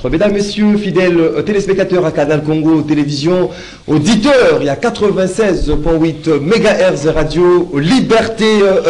4. Mesdames, Messieurs, fidèles téléspectateurs à Canal Congo Télévision, auditeurs, il y a 96.8 MHz radio, Liberté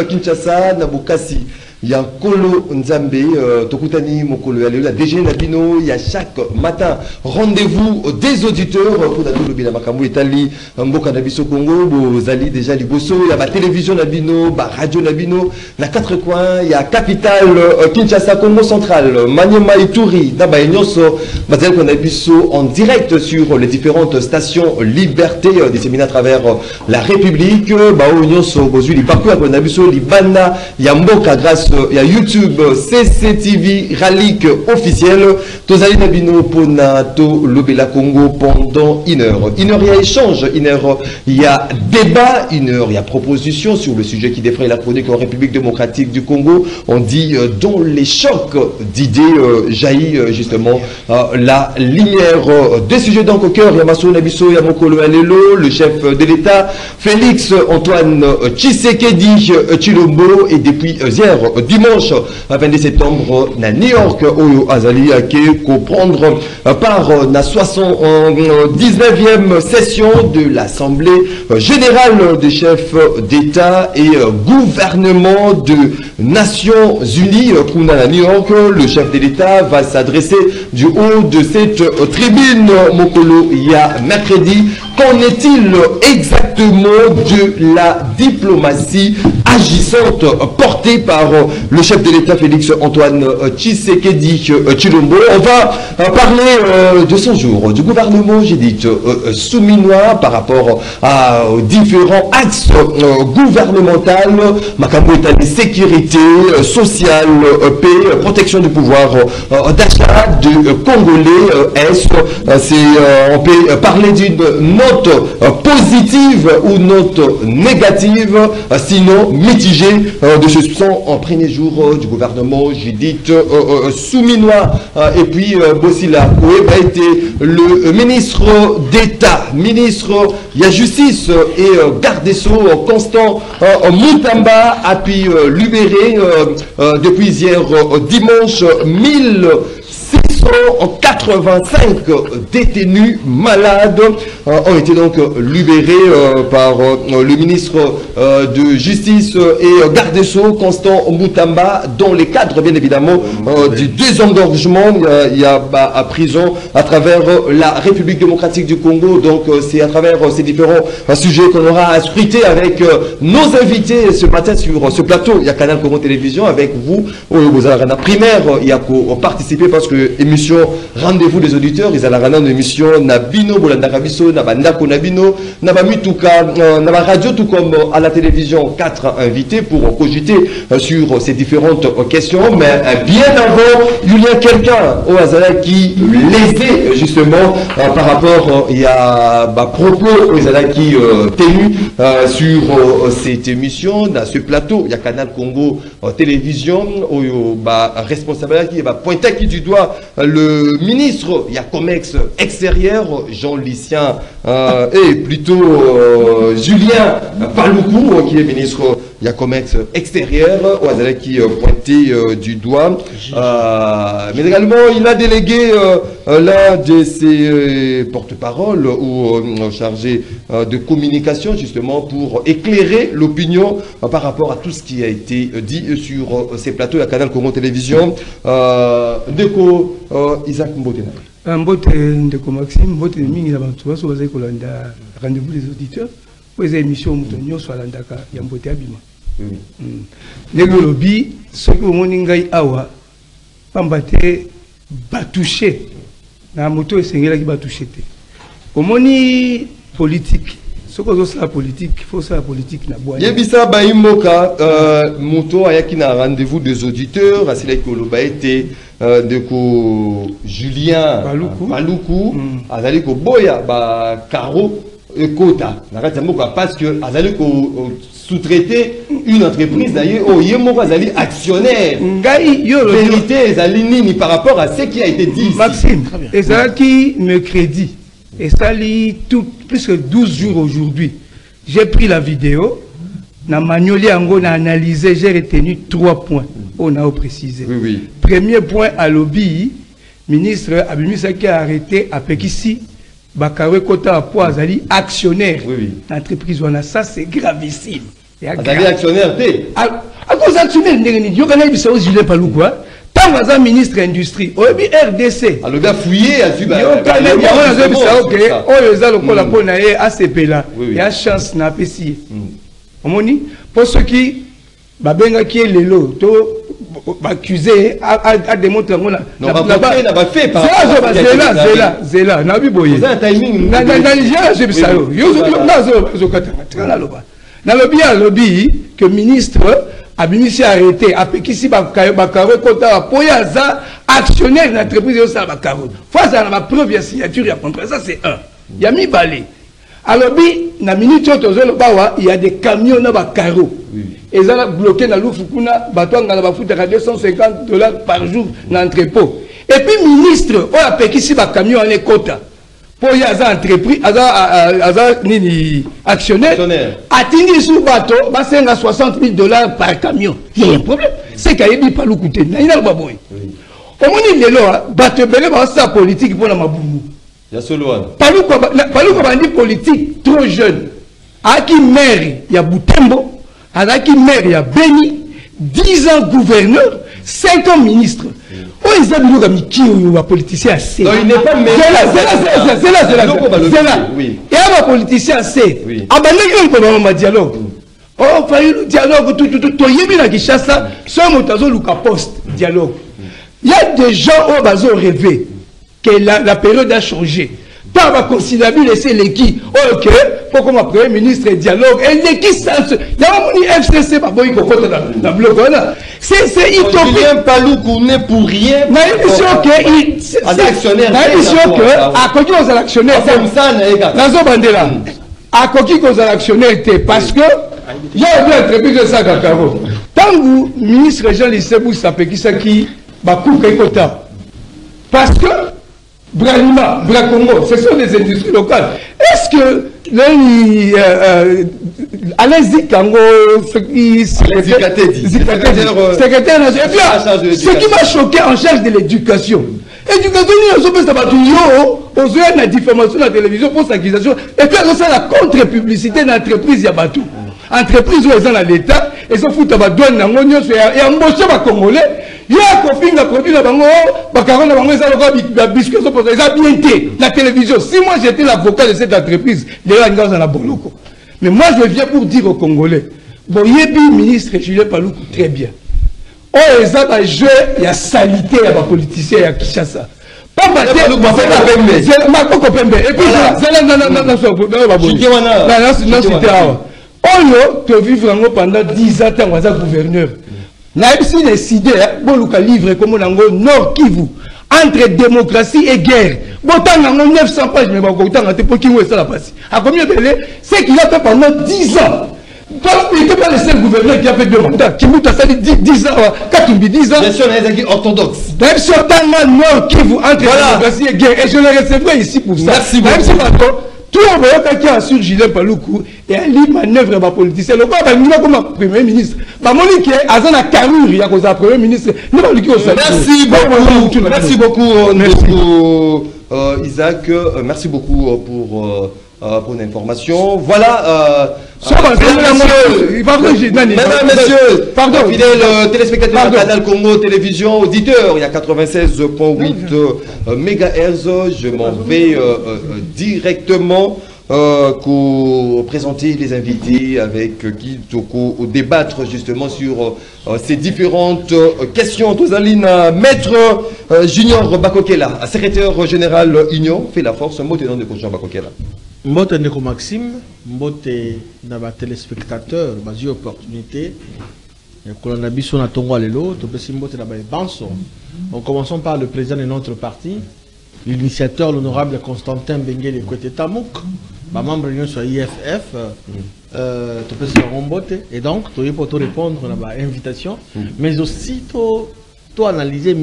Kinshasa, Nabukasi. Il y a Kolo Nzambe, Tokutani Mokolo la DG Nabino, il y a chaque matin rendez-vous des auditeurs pour le Bila Makambo Itali, Mboka Nabiso Congo, Bozali déjà Liboso, il y a la télévision Nabino, radio Nabino, il y a 4 coins, il y a Capitale Kinshasa, Congo Central, Maniema Ituri, Naba Nyoso, Bazal Nabiso en direct sur les différentes stations Liberté disséminées à travers la République, Bao Nyoso, Bozuli, Bakou, Nabiso, Libana, il y a Mboka grâce il y a YouTube, CCTV, Ralik officiel. Tozali Nabino Ponato Lobela Congo pendant 1 heure. 1 heure, il y a échange. 1 heure, il y a débat. 1 heure, il y a proposition sur le sujet qui défraye la chronique en République démocratique du Congo. On dit dont les chocs d'idées jaillit justement la lumière des sujets donc au cœur. Yamaso Nabiso, Yamokolo Alelo, le chef de l'État, Félix Antoine Tshisekedi Tshilombo, et depuis hier, dimanche 22 septembre, à New York, où Azali a comprendre par la 79e session de l'Assemblée générale des chefs d'État et gouvernement de Nations Unies. À New York, le chef de l'État va s'adresser du haut de cette tribune Mokolo il y a mercredi. Qu'en est-il exactement de la diplomatie agissante portée par le chef de l'État Félix Antoine Tshisekedi Tshilombo? On va parler de son jour, du gouvernement, j'ai dit, souminois par rapport aux différents axes gouvernementaux, Makambo État, sécurité, sociale, paix, protection du pouvoir d'achat de Congolais. On peut parler d'une note positive ou note négative, sinon mitigée, de ce son en premier jour du gouvernement Judith souminois. Et puis Bossila Koué a été le ministre d'État, ministre de la Justice et garde des Sceaux Constant Moutamba a pu libérer depuis hier dimanche 1685 détenus malades ont été donc libérés par le ministre de Justice et garde des Sceaux Constant Moutamba, dans les cadres bien évidemment du désengorgement. Il y a à prison à travers la République démocratique du Congo. Donc c'est à travers ces différents sujets qu'on aura à scruter avec nos invités ce matin sur ce plateau. Il y a Canal Congo Télévision avec vous, vous avez la primaire, il y a participer parce que émission rendez-vous des auditeurs, ils ont une émission Nabino, Bolandarabiso, Nabandako Nabino, Nabamituka, Naba Radio, tout comme à la télévision, 4 invités pour cogiter sur ces différentes questions. Mais bien avant, il y a quelqu'un au hasard qui lésait justement par rapport il y a propos aux qui tenus sur cette émission, dans ce plateau. Il y a Canal Congo Télévision, responsable qui va pointer qui du doigt le ministre, il y a Comex extérieur, Jean-Lucien et plutôt Julien Paloukou, qui est ministre, il y a Comex extérieur, qui pointé du doigt. Mais également, il a délégué l'un de ses porte-parole ou chargé de communication, justement, pour éclairer l'opinion par rapport à tout ce qui a été dit sur ces plateaux à Canal Congo Télévision. Ndeko Isaac Mbotena. Mbote Ndeko Maxime, Mbote mingi na bantu baso bazai kolanda rendez-vous des auditeurs. Pour les émissions Moutonio soit landaka ya Mbote abima. Ndeko lobi soki omoni ngai awa pambate batouché na moto esengela ki batouché te. Omoni politique. Ce que c'est la politique, il faut ça la politique na boya. Yebisa Baïmoka, moto ayaki na rendez-vous des auditeurs, asila koloba été de Julien Paloukou, azali ko boya ba Caro Kota. Parce que azali ko sous-traiter une entreprise d'ailleurs, oh yemoko azali actionnaire. Vérité azali nini par rapport à ce qui a été dit. Maxime, et ça qui me crédit. Et ça lit tout, plus que 12 jours aujourd'hui. J'ai pris la vidéo, na manuali ango na analysé, j'ai retenu 3 points. On a précisé. Oui, oui. Premier point à lobby, ministre Abimisa qui a arrêté à Pekissi, Bakare Kota pour Azali actionnaire d'entreprise. Ça c'est gravissime. Azali actionnaire, à cause d'actionnaire, il y a un ministre Julien Paloukoua. Tant que ministre de l'Industrie, au RDC. Alors, le gars fouillé, il y a une chance na pesi. Omoni pour ceux qui babenga qui est lelo to accusé à démontrer non n'a pas fait par zela na biboye na timing na je bisa yo na lobby que ministre Abimisi arrêté apekisi bakaro kota poya za actionnaire d'entreprise yo sa bakaro face à la preuve ya signature ya contrat. Ça c'est un ya mi balé. Alors na minute il y a des camions na bakaro et ça bloqué na lufukuna batwanga na bafuta $250 par jour na entrepôt. Et puis ministre o apekisi ba camion en kota pour y avoir entreprise, nini actionnaire, atteindre sous bateau, bah c'est $60,000 par camion. Il y a un problème. C'est qu'il y a pas le coûter. Il y a pas boy. Au moins il est là, bateau belé bah ça politique pour la maboumou. Il y a ce loin. Pas le quoi dit politique trop jeune. À qui maire il y a Boutembo, à qui maire il y a Beni, 10 ans gouverneur, 5 ans ministre. Oh, ils ont mis qui ou un politicien assez. Non, il n'est pas maire. C'est là. Oui. Et un politicien assez. Ah ben, il y a un dialogue. Oh, il y a un dialogue. Tout. Il y a un Kinshasa. Soit Moutazo Luka Post. Dialogue. Il y a des gens qui ont rêvé que la période a changé. Tant va considérer laisser l'équipe. Ok, pour comme Premier ministre dialogue. Et l'équipe, il y a un FCC, pas boy, dans le bloc. C'est Julien Paloukou n'est pour rien. Mais il est actionnaire. À côté aux actionnaires, à côté aux actionnaires, parce que il y a une entreprise de ça, Kakaro. Tant que le ministre Jean-Lissé Boussapé qui va couper quota. Parce que Bralima, Bracongo, ce sont des industries locales. Est-ce que Alain Zikango, secrétaire national, ce qui m'a choqué en charge de l'éducation. Éducation, on a la diffamation de la télévision pour s'accusation. Et puis on a la contre-publicité d'entreprise Yabatou. Entreprise où elles ont l'État, elles ont foutu à douane, et embauché les Congolais. Il y a un copine qui a produit la bango, la télévision. Si moi j'étais l'avocat de cette entreprise, les gens dans la boloko. Mais moi je viens pour dire aux Congolais, bon, le ministre Julien Paloukou très bien. Oh, ils ont un jeu, il y a salité, il y a des politiciens, il y a Kinshasa. Pas battre, et puis oh, tu vivre pendant 10 ans en tant que gouverneur. Naïbsi décidé, Boluka livre comme on a Nord Kivu, entre démocratie et guerre. Botan a 900 pages, mais Botan a été pour qui est ça la passe. À combien de délai? C'est qu'il a fait pendant 10 ans. Il n'était pas le seul gouverneur qui a fait 2 mandats. Qui m'a fait 10 ans, 10 ans. Gestion orthodoxe. Naïbsi Nord Kivu, entre démocratie et guerre. Et je le recevrai ici pour ça. Merci beaucoup. Tout le monde qui a sur Julien Paloukou et a libre manœuvre de politicien. Le roi va comme Premier ministre. Monique a un carrure, il y a un Premier ministre. Merci beaucoup, Isaac. Merci beaucoup pour l'information. Voilà. Mesdames, messieurs, pardon, fidèles téléspectateurs de Canal Congo Télévision, auditeurs, il y a 96.8 MHz. Je m'en vais directement présenter les invités avec qui débattre justement sur ces différentes questions. Tozaline, Maître Junior Bakokela, secrétaire général Union, fait la force, mot tenant de Junior Bakokela. Mbote Ndeko Maxime, mbote naba téléspectateurs, basi opportunité. Kolanabiso na tongo lelo, to pesi mbote naba banso. En commençant par le président de notre parti, l'initiateur, l'honorable Constantin Bengele Kwete Tamouk, membre de l'Union sur IFF, to pesi mbote. Et donc, to pour répondre à la invitation, mais aussi to analyser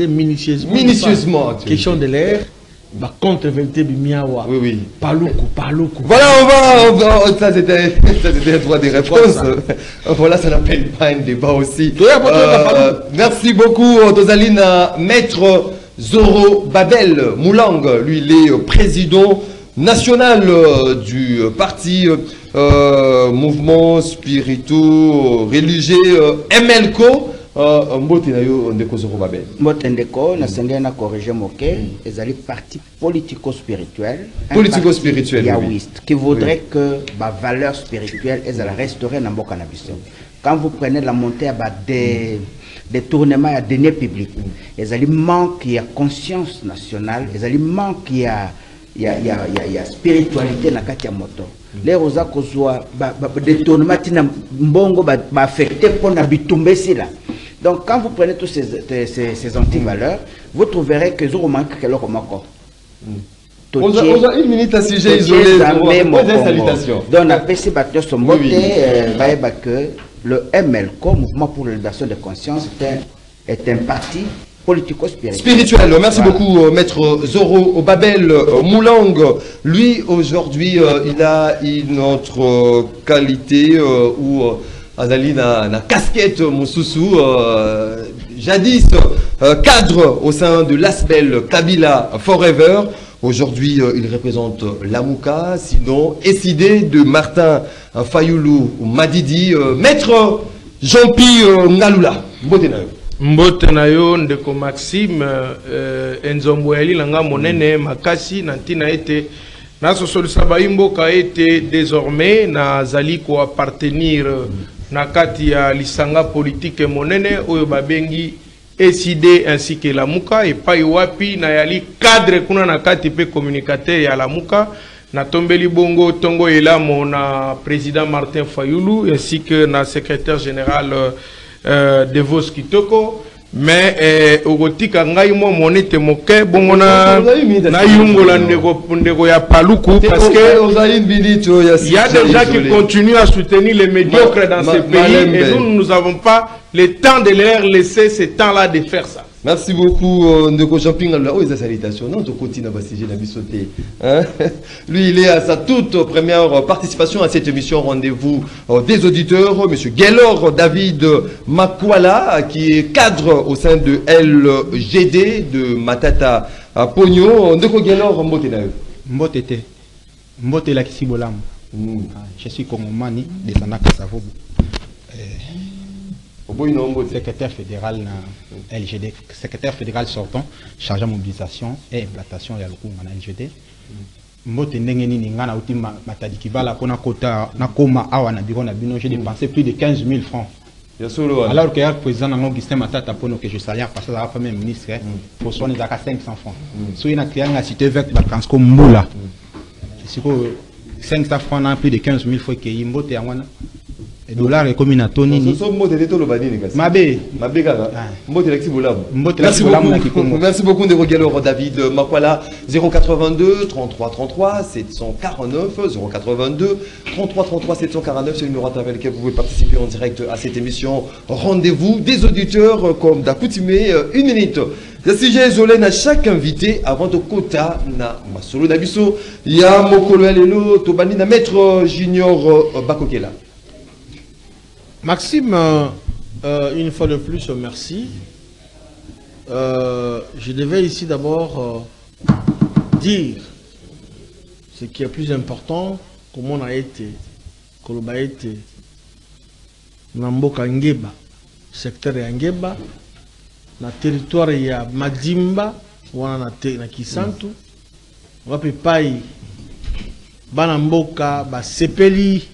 minutieusement la question de l'air. Contre-vérité Bimiawa. Oui. Paloukou. Voilà, on va. Ça c'était un droit de réponse. Voilà, ça n'appelle pas un débat aussi. Merci beaucoup, Tozaline, Maître Zoro Babel Moulang, lui il est président national du parti mouvement spirituel religieux MLCO. Mbote na yo ndeko Zoro Babel. Mbote ndeko na sengé na corriger moké, ezali parti politico-spirituel. Politico-spirituel. Yawist, qui voudrait que ma valeur spirituelle elle resterait dans mboka na biso. Quand vous prenez la montée des tournements à deniers publics, ezali manque il y a conscience nationale, ezali manque il y a spiritualité na kati ya moto. Les rosa kozwa détournement tina mbongo ba affecté pour na bitumbe sila. Donc quand vous prenez tous ces anti-valeurs, vous trouverez que vous manque quelque chose. Une minute à sujet isolé. Salutation. Donc la PC Batteur son moté que le MLCO, Mouvement pour la libération de conscience, est un parti politico-spirituel. Merci beaucoup, maître Zoro Babel Moulang. Lui, aujourd'hui, il a une autre qualité où Azali na casquette, Moussoussou, jadis cadre au sein de l'ASBEL Kabila Forever. Aujourd'hui, il représente l'Amouka, sinon SID de Martin Fayoulou Madidi, maître Jean-Pierre Ngalula. Mbotenayo ndeko Maxime Enzomboeli langa monene makasi nantina ete naso solisaba imboka ete désormais na zali ko appartenir na kati ya lisanga politique monene oyo babengi SID ainsi que la Muka et pas wapi na yali cadre kuna na kati pe communicateur ya la Muka na tombeli bongo tongo elamo na président Martin Fayoulou ainsi que na secrétaire général de Vos Kitoko mais ogotika ngai mo monete moke bongo na yungola ndeko ya paluku parce que il y a des gens qui continuent à soutenir les médiocres dans ce pays et nous n'avons pas le temps de leur laisser ce temps-là de faire ça. Merci beaucoup, Ndeko Jean-Pierre Ngalula. Oh, salutations. Non, tu continues à bassiger la bisoté. Lui, il est à sa toute première participation à cette émission Rendez-vous des auditeurs. Monsieur Gaylor David Makwala, qui est cadre au sein de LGD de Matata Pogno. Ndeko Gaylor, Mbote na yo. Mbotete. Mbote la Kisibolam. Je suis Kongomani de Sanaka Savobu. Secrétaire fédéral na LGD, secrétaire fédéral sortant, chargé de mobilisation et implantation ya lokumu na LGD. Mbote ndenge nini nga na uti matadiki bala pona kota na koma awa na bureau na bino, j'ai dépensé plus de 15 000 francs. Alors que le président Augustin Matata Pono que je salue parce que la premier ministre pour son 500 francs. So il a créé la cité verte Bakansko Mboula. C'est que 500 francs na plus de 15 000 fois que Mbote wana. Et dollars et comme Tony. Merci beaucoup de Gaylor David Makwala. 082 33 33 749 082 33 33 749, c'est le numéro avec lequel vous pouvez participer en direct à cette émission Rendez-vous des auditeurs comme d'accoutumé. Une minute. Le sujet isolé à chaque invité avant de quota na masolo dabiso ya mokolo elelo tobani na maître Junior Bakokela. Maxime, une fois de plus, merci. Je devais ici d'abord dire ce qui est plus important, comment on a été, Koloba été, Namboka Ngeba, secteur ya Ngeba, na territoire ya Madimba, wana na Kisantu, wapi pai, Banamboka, ba Sepeli,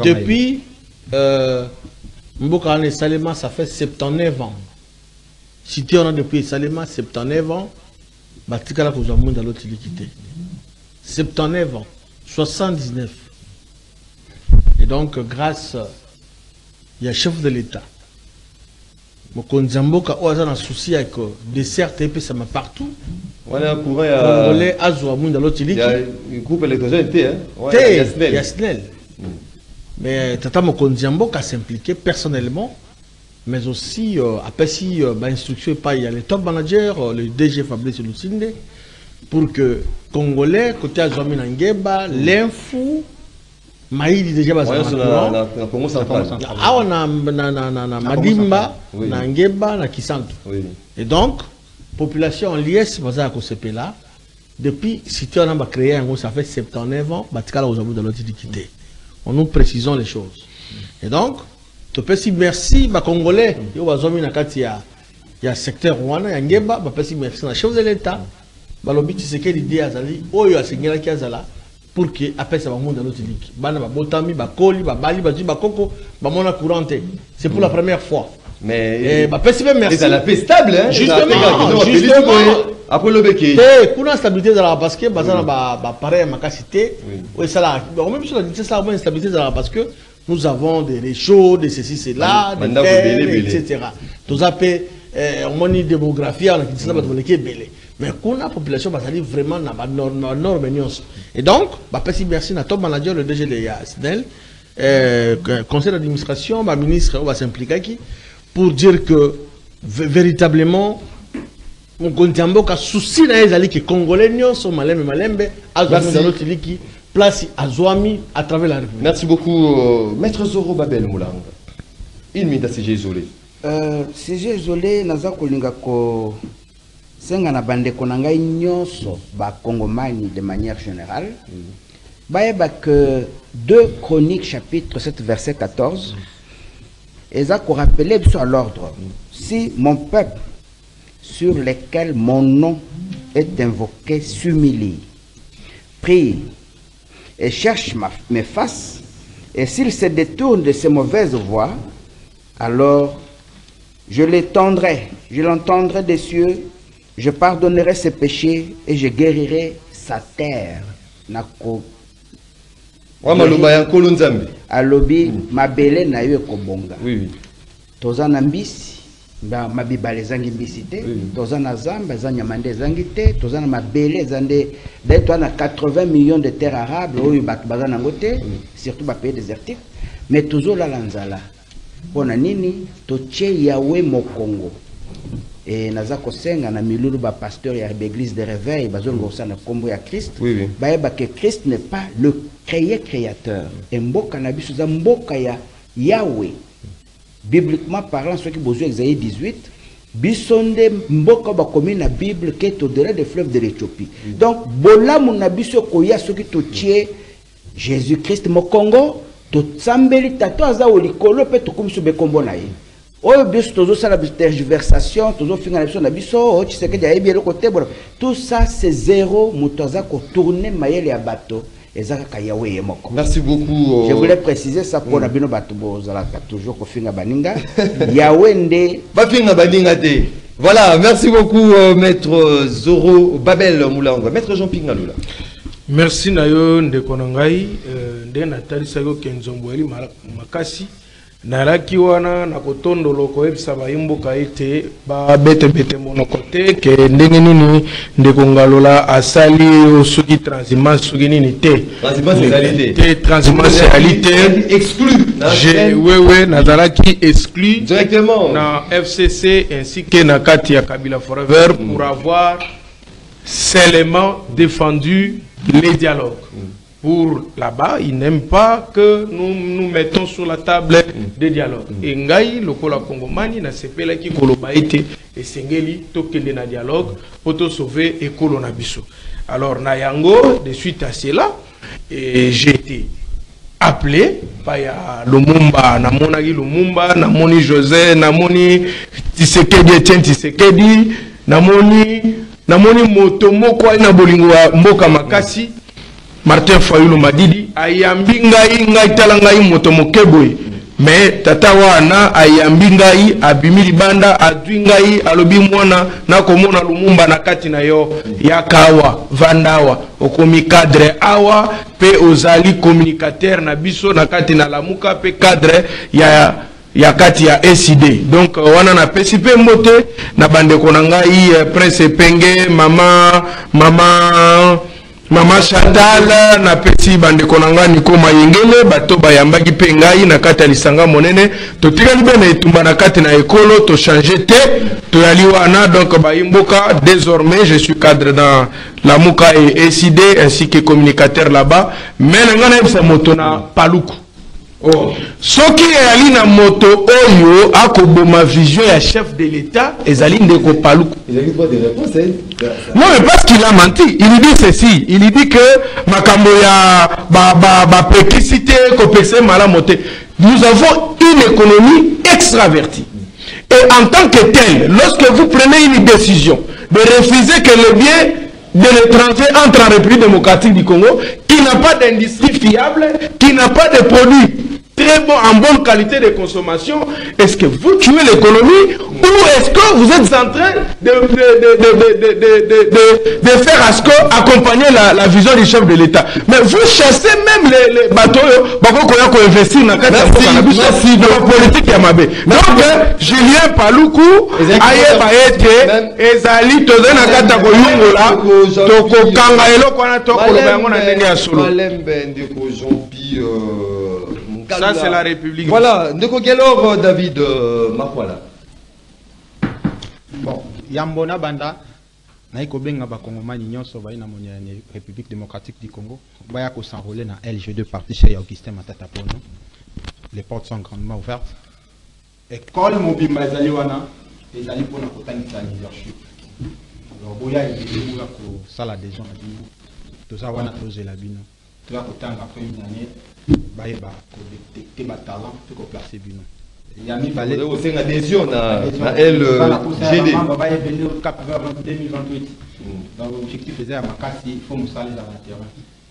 depuis Mboka et Salema, ça fait 79 ans. Si tu en as depuis Salema, 79 ans, Batikala Kouzamou dans l'autre liquidité. 79 ans, 79. Et donc, grâce, il y a chef de l'État. Mokonzamboka, au hasard, un souci avec des certes et ça m'a partout. Voilà, Congolais, Azwa, Mounda, l'autre liquide. Il y a un groupe électrogène, Yasnel. Mais Tata Mokonzamboka s'impliquait personnellement, mais aussi, après si instruction pas, il y a les top managers, le DG Fabrice Lucinde, pour que Congolais, côté Azwami Nangeba, l'info, maïdi déjà bazala na Congo central. Awa na Madimba, na Ngeba, na Kisantu. Et donc, population en liesse bazala ko sepela. Depuis, si tu as créé un gros, ça fait 79 ans, Batikala aux amis de l'autre quitté. Nous précisons les choses. Et donc, tu peux si merci, bah Congolais, il y a secteur Rwanda, il y a Ngeba, bah si merci na chef de l'État, bah le but c'est que l'idée azali, oh il y a Seigneur qui azala pour que après ça va monter dans l'autre ligue. Bah na botami, bah koli, bah bali, bah bah koko, bah mona courante. C'est pour la première fois. Mais bah merci. C'est la paix stable, hein. Justement. Après le béquet. Pour la stabilité de la parce que bazana ba pareil ma capacité. Oui ça là. Même sur la c'est ça une stabilité de la parce que nous avons des réchauds, des ceci c'est là, des terres, etc. Tout ça peut on a une démographie on a dit ça va devenir belé. Mais qu'on a population bazali vraiment na norme et donc bah merci na top manager le DG de SNEL conseil d'administration ma ministre va s'impliquer qui pour dire que véritablement mon kontiambo ka souci na ezali que congolais nyonso malembe azwami dans notre liki place azwami à travers la République. Merci beaucoup maître Zoro Babel Moulanga. Une minute à CG isolé. CG isolé naza kolinga ko senga na bande konanga nyonso ba kongomani de manière générale. Baeba que 2 Chroniques chapitre 7 verset 14 eza ko rappeler sur l'ordre. Si mon peuple sur lesquels mon nom est invoqué s'humilie, prie et cherche mes faces, et s'il se détourne de ces mauvaises voies, alors je l'entendrai des cieux, je pardonnerai ses péchés et je guérirai sa terre. Nako alobi mabele na yo ekobonga. Oui. Tozana mbisi mabibale zangi mbisi te, tozana zamba zanya mande zangi te, tozana mabele zande d'être na 80 millions de terres arables oyo bazana ngote, surtout ba pays désertique, mais toujours la lanzala. Pona nini toche yawe mokongo. Et naza kosenga na milulu ba pasteur ya l'église de réveil bazongo sana kombo ya Christ. Ba que Christ n'est pas le créateur. Et mboka na biso za mboka ya Yahweh. Bibliquement parlant, ce qui besoin Exaïe 18, bisonde mboka ba komi na Bible qui est au-delà des fleuves de l'Éthiopie. Donc bola muna biso koya ce qui totie Jésus-Christ mokongo to tsambeli tato aza olikolo pe to komiso be kombo na ye. Oyo biso tozo sala tergiversation, tozo finga na biso na biso, o tseke dia ebi le côté bon. Tout ça c'est zéro motoza ko tourner mayele ya bateau. Merci beaucoup. Je voulais préciser ça pour Nabino Batubo Zalaka, toujours au Finga Baninga. Yawende. Bafinga Baninga te. Voilà, merci beaucoup, maître Zoro Babel Moulanga. Maître Jean-Pierre Ngaloula. Merci Nayo Ndekonangai, de Nathalie Sago Kenzomboeli Makasi. Nalaki wana na kotondo loko ebisa bayimboka ete ba bete monokote ke ndenge nini ndekongalola asali osuki transhumance suki nini te transhumance réalité exclu ouais nazalaki exclu directement na FCC ainsi que na kati ya Kabila Forever pour avoir seulement défendu les dialogues. Pour là-bas, ils n'aiment pas que nous mettons sur la table des dialogues. Et Ngaï, le Kola Kongomani, n'a pas qui Kolobaïté et Sengeli, tokende na dialogue, pour te sauver et Kolonabiso. Alors, Nayango, de suite à cela, j'ai été appelé par Lumumba, Namonagi Lumumba, Namoni José, Namoni Tisekedi, Etienne Tisekedi, Namoni Motomo, kwa ina bolingo Mboka Makasi. Martin Fayulu Madidi ayambi ngai tala ngai moto mokeboy mais tata wana ayambi ngai abimi libanda adwi ngai alobi mwana na komona Lumumba na kati na yo yakawa vandawa okomi cadre awa pe ozali communicateur na biso na kati na lamuka pe cadre ya kati ya SID. Donc wana na PCP mbote na bande konanga Prince Penge mama Mama Chantal na peti bande konanga niko mayengele bato bayambaki pe ngai na kati ya lisanga monene totikali be na etumba na kati na ekolo to changer te to yali wana donc bayimboka désormais je suis cadre dans la Muka et SID ainsi que communicateur là-bas mais nga na yebisa moto na paluku. Oh. Soki yali na moto oyo akoboma vision ya chef de l'État ezali ndeko paluku. Il a eu droit des réponses, hein? Non, mais parce qu'il a menti. Il dit ceci. Il dit que makambo ya pétricité, kopexé malamoté. Nous avons une économie extravertie. Et en tant que telle, lorsque vous prenez une décision de refuser que le bien de l'étranger entre en République démocratique du Congo, qui n'a pas d'industrie fiable, qui n'a pas de produits très bon, en bonne qualité de consommation, est-ce que vous tuez l'économie ou est-ce que vous êtes en train de faire à ce que accompagner la vision du chef de l'État? Mais vous chassez même les bateaux pour investir dans la politique Yamabe. Donc, Julien Paluku, Ayeba Ete, Ezali, Tozen Akata Koyungola, Toko Kanga Elo Kwana Toko Lobango na Nene Asolo. Ça, c'est la République. Voilà, de Kogelor, David Makwala. Bon, Yambona Banda, Naiko Benga Bakongomani Nyonso, Baïna Moniane, République démocratique du Congo, Bayako s'enrôler dans LG2 parti chez Augustin Matata Pono. Les portes sont grandement ouvertes. École Mobimba Zaliwana, et Zali pour la Kotanita leadership. Alors, Boya et Boya ko sala des gens, tout ça, on a posé la bino. Tout ça, côté après une année. Baïba, détecter ma talent, il faut placer bino. Il y a mis balai. Vous avez une adhésion à LGD. Baïba est venu au Cap vers 2028. Donc l'objectif faisait à ma casse, il faut me saler dans le terrain.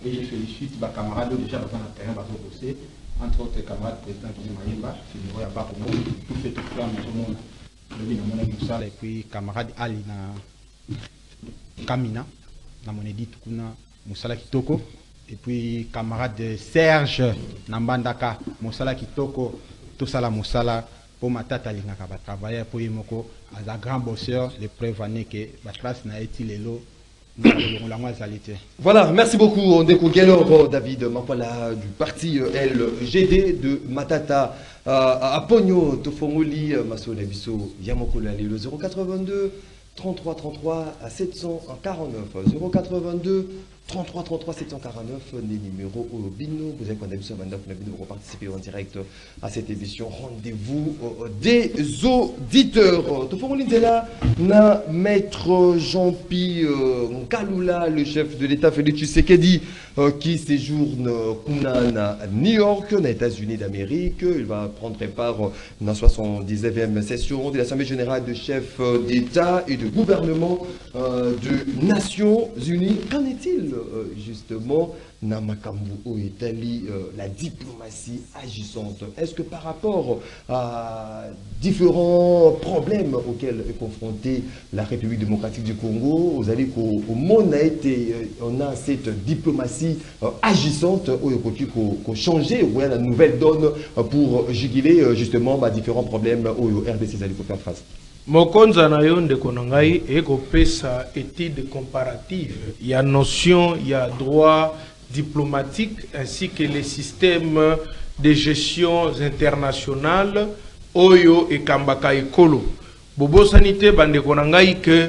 Et je félicite mes camarades déjà dans le terrain, parce que entre autres camarades président Tony Mayemba, Fidiro Yaba Congo, tout fait tout faire, tout le monde. Le bin mon ami Moussala et puis camarade Ali na Kamina, na mon édit Tukuna Moussala Kitoko. Et puis camarade Serge Nambandaka, Moussala Kitoko, tout ça la Moussala, pour ma tata Lingaka va travailler pour Yemoko, à un grand bosseur, les preuves années que la trace n'a été l'élo. Voilà, merci beaucoup. On découvre David Makwala du parti LGD de Matata à Pogno, Tofongoli, Masole Bisso, Yamokola, le 082 33 33 à 749 082 33 33 749 les numéros au Bino. Vous avez pour participer en direct à cette émission. Rendez-vous des auditeurs. Tout là, na maître Jean-Pi Kalula, le chef de l'État Félix Tshisekedi, qui séjourne à New York, aux États-Unis d'Amérique. Il va prendre part dans la 79e session de l'Assemblée générale de chefs d'État et de gouvernement de Nations Unies. Qu'en est-il justement Namakambu au Italie, la diplomatie agissante? Est-ce que par rapport à différents problèmes auxquels est confrontée la République démocratique du Congo, vous allez qu'au monde on a cette diplomatie agissante qu'on changer la nouvelle donne pour juguler justement différents problèmes au RDC allez faire face? Mokonza na yo ndeko na ngai ekopesa étude comparative. Il y a notion, il y a droit diplomatique ainsi que les systèmes de gestion internationales oyo et kambaka ekolo. Bobo sanité bandeko na ngai que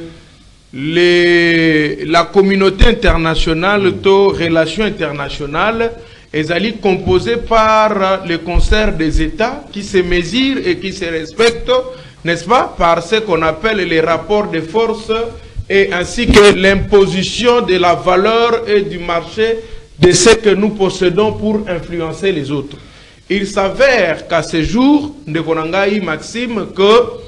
la communauté internationale to relations internationales est composée par le concert des États qui se mesurent et qui se respectent, n'est-ce pas, par ce qu'on appelle les rapports de force et ainsi que l'imposition de la valeur et du marché de ce que nous possédons pour influencer les autres. Il s'avère qu'à ce jour, Ndekonangai Maxime, que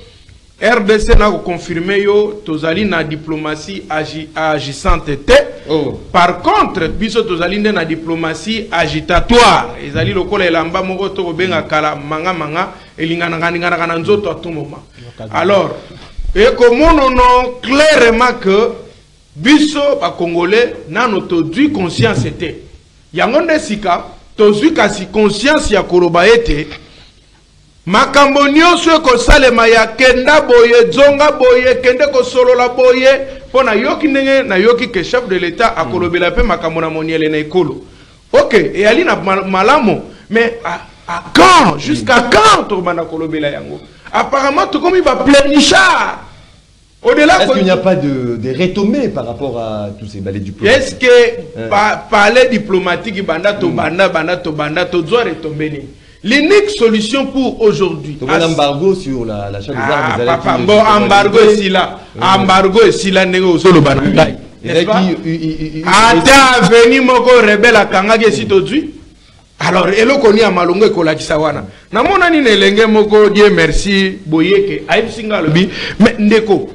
RDC n'a confirmé yo tozali na diplomatie agissante. Par contre, biso tozali na diplomatie agitatoire. Ezali lokola elamba moko to benga kala manga manga elingana ngana kana nzoto à tout moment. Alors, et comme on clairement que biso ba congolais na notre due conscience était. Yangonde sika tozui kasi conscience ya koroba ete makambo nyonso ekosalema ya kenda boye zonga boye kende kosolola boye mpo na yoki ndenge na yoki ke chef de l'état akolobela mpe makambo na moniele na ekolo. Ok, eyali na malamo, mais à quand, jusqu'à quand tokobanda kolobela yango? Apparemment tokomi ba pleurnichard. Au-delà, est-ce qu'il n'y a pas de retombées par rapport à tous ces balais diplomatiques? Est-ce que parler diplomatique banda to banda to doit retomber? L'unique solution pour aujourd'hui. Un embargo sur l'achat des armes. Papa, bon, embargo est là. Embargo est là, négo solo banangai. N'est-ce pas? Ata venir moko rebelle à Kangage sitodui. Alors, eloko ni amalongo ekola kisawana. Na mona ni nelenge moko Dieu merci boyeke aipsinga lobi mais ndeko.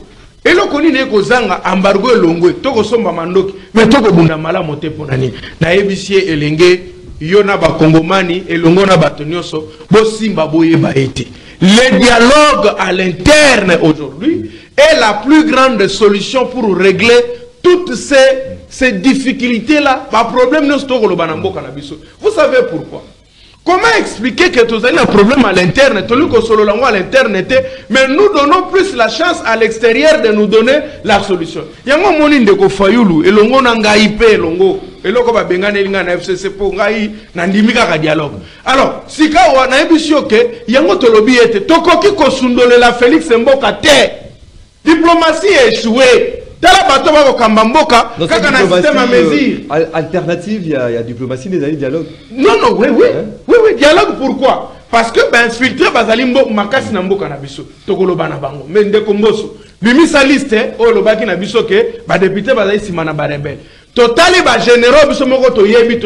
Eloko ni neko zanga embargo elongwe toko somba mandoki mais toko bunda mala mote ponani. Na ebisie elenge yona ba kongomani elongo na bato nyonso bo simba boye ba ete. Le dialogue à l'interne aujourd'hui est la plus grande solution pour régler toutes ces difficultés-là, pas problème nous vous savez pourquoi? Comment expliquer que tu as un problème à l'interne, à l'interne, mais nous donnons plus la chance à l'extérieur de nous donner la solution. Il y a un moment où Fayulu, et l'ongo n'a IP, l'ongo, et l'ongo va bengane l'ingana FCC pour ngai, n'andimika dialogue. Alors, si kawa na ebisio ke, il y a un tolobi ete, tokoki kosundole la Félix Mboka te, diplomatie échouée. Alternative, il y a diplomatie, des alliés dialogue. Non, oui, dialogue pourquoi? Parce que ben filtrer bazalimbo makasi na mboka na biso tokoloba na bango mais ndeko mboso bimisa liste o lobaki na biso ke ba député bazali sima na ba rebelle totali ba généraux biso moko to yebi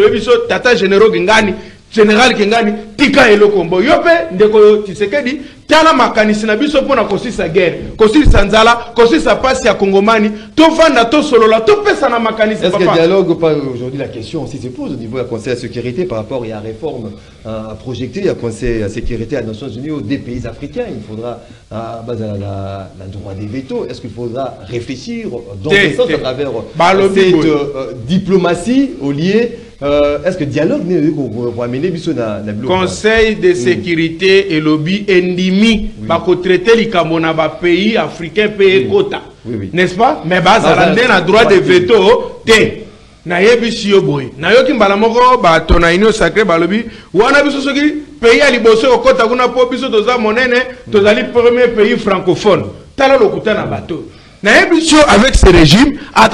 tata généraux Kingani général Kingani tika eloko mbo yope ndeko Tshisekedi tala makanisi na biso pona kosisa guerre kosisa nzala kosisa pasi ya kongomani to vanda to solola to pesa na makanisi. Est-ce que le dialogue pas aujourd'hui la question aussi se pose au niveau du Conseil de sécurité par rapport à la réforme à projeter à Conseil de sécurité à Nations Unies des pays africains? Il faudra à base la droit des veto. Est-ce qu'il faudra réfléchir dans ce sens à travers cette diplomatie au lieu est-ce que dialogue n'est pas amené biso na Conseil de sécurité et lobby endimi ba ko traiter likambo na ba pays africains pays quota n'est-ce pas mais bazalande na droit de veto te na yebisi yo boy na yoki mbala moko ba tona union sacrée ba lobby wana biso soki pays ali boso kota kuna po biso toza monene tozali premier pays francophone tala lokuta na bato. Avec ce régime, à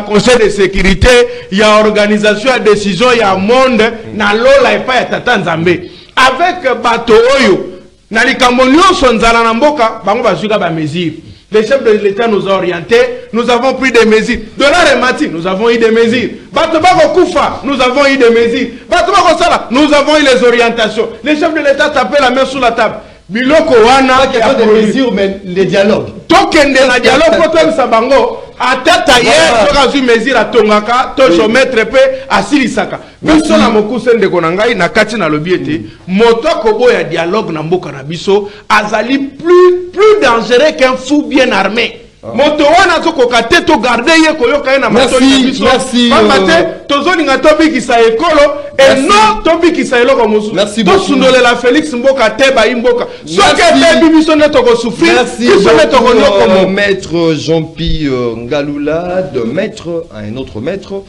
conseil de sécurité, il y a organisation, il y a décision, il y a monde, na lola et pas ya tata Nzambe. Avec bato oyo, na likambolio sonzala na mboka, bango bazuka ba mesures. Les chefs de l'État nous ont orientés, nous avons pris des mesures. De la remati, nous avons eu des mesures. Bato bako kufa, nous avons eu des mesures. Bato bako sala, nous avons eu les orientations. Les chefs de l'État tapaient la main sur la table. Biloko wana des mesures mais les dialogues. Token de la dialogue pour sabango atata hier tokazu mesure atongaka to jometre pe asilisaka. Biso na mokuse ndeko na ngai na kati na lobiete moto kobo ya dialogue na mboka na biso azali plus dangereux qu'un fou bien armé. Moto wana to kokate to garder ye koyoka na moto na biso. Mamate tozolinga tobi kisa ekolo et non tobi kisa eloko musu. To sundole la Félix Mboka teba imboka. Soke tebi biso ne to ko souffrir. Biso ne to ko nyoko maître Jean-Pierre Ngalula de maître à un autre maître.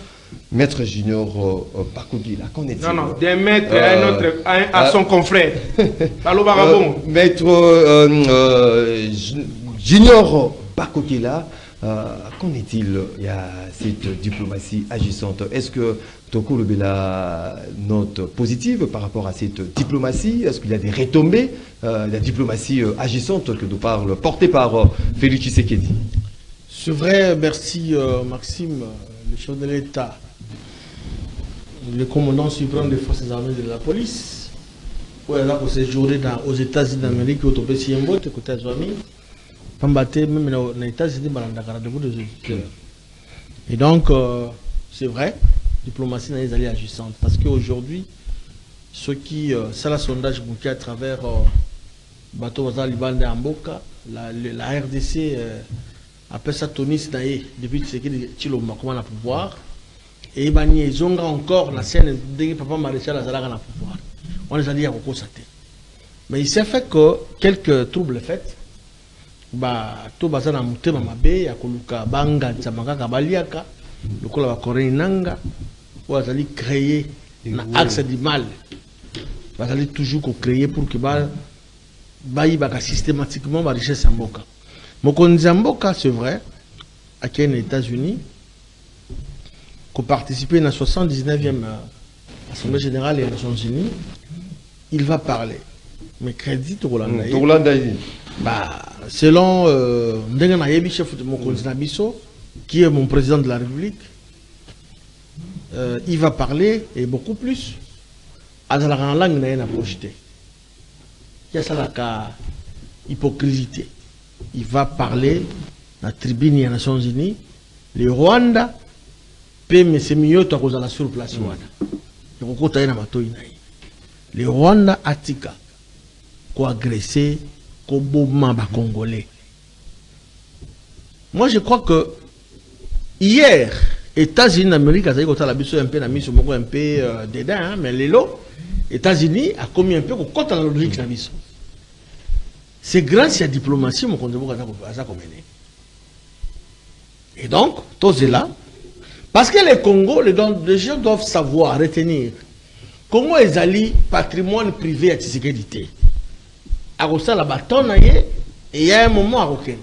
Maître Junior Bakogila, qu'en est-il? Non, d'un maître à un autre, à son confrère. Maître Junior Bakogila, qu'en est-il? Il y a cette diplomatie agissante. Est-ce que Toko le la note positive par rapport à cette diplomatie? Est-ce qu'il y a des retombées? La diplomatie agissante que nous parle, portée par Félix Tshisekedi. C'est vrai, merci Maxime, le chef de l'État. Le commandant suprême des forces armées de la police, où elle a séjourné aux États-Unis d'Amérique, au Topé Siembo, côté Azwami, Pambaté, même aux États-Unis, et donc, c'est vrai, diplomatie dans les alliés agissantes, parce qu'aujourd'hui, ceux qui, c'est le sondage bouquet à travers Bateau Wazal Liban de Amboka, la RDC appelle ça Tony Sinaye, depuis que c'est Chilomba, comment on a pouvoir. Et ils ont encore la scène de papa maréchal Azalaga na pouvoir. On les a dit à constater. Mais il s'est fait que quelques troubles faits. To bazana mutema mabe ya koluka banga tsamaka kabaliaka lokola ba Corée nanga ou azali créer na axe du mal. Bazali toujours créer pour que ba yibaka systématiquement ba richesse mboka. Mokonzi mboka c'est vrai à les États-Unis qui participer à la 79e Assemblée générale des Nations Unies, il va parler. Mais crédit au selon Ndenga chef de Mokonzi Nabiso, qui est mon président de la République, il va parler et beaucoup plus à la langue n'a projeté. Il y a ça la hypocrisie. Il va parler dans la tribune des Nations Unies, le Rwanda peut me c'est mieux à cause de la surplace. Le Rwanda atika ko agressé ko bomba ba Congolais. Moi je crois que hier États-Unis d'Amérique a dit que la biso un peu na miso moko un peu dedans mais lelo États-Unis a commis un peu ko kota la logique na biso. C'est grâce à la diplomatie mon konzo ka za ko mener. Et donc tous est là parce que les Congo les gens doivent savoir retenir Congo est allé patrimoine privé à Tshisekedi. À Rosa la bâton et il y a un moment à Rokende.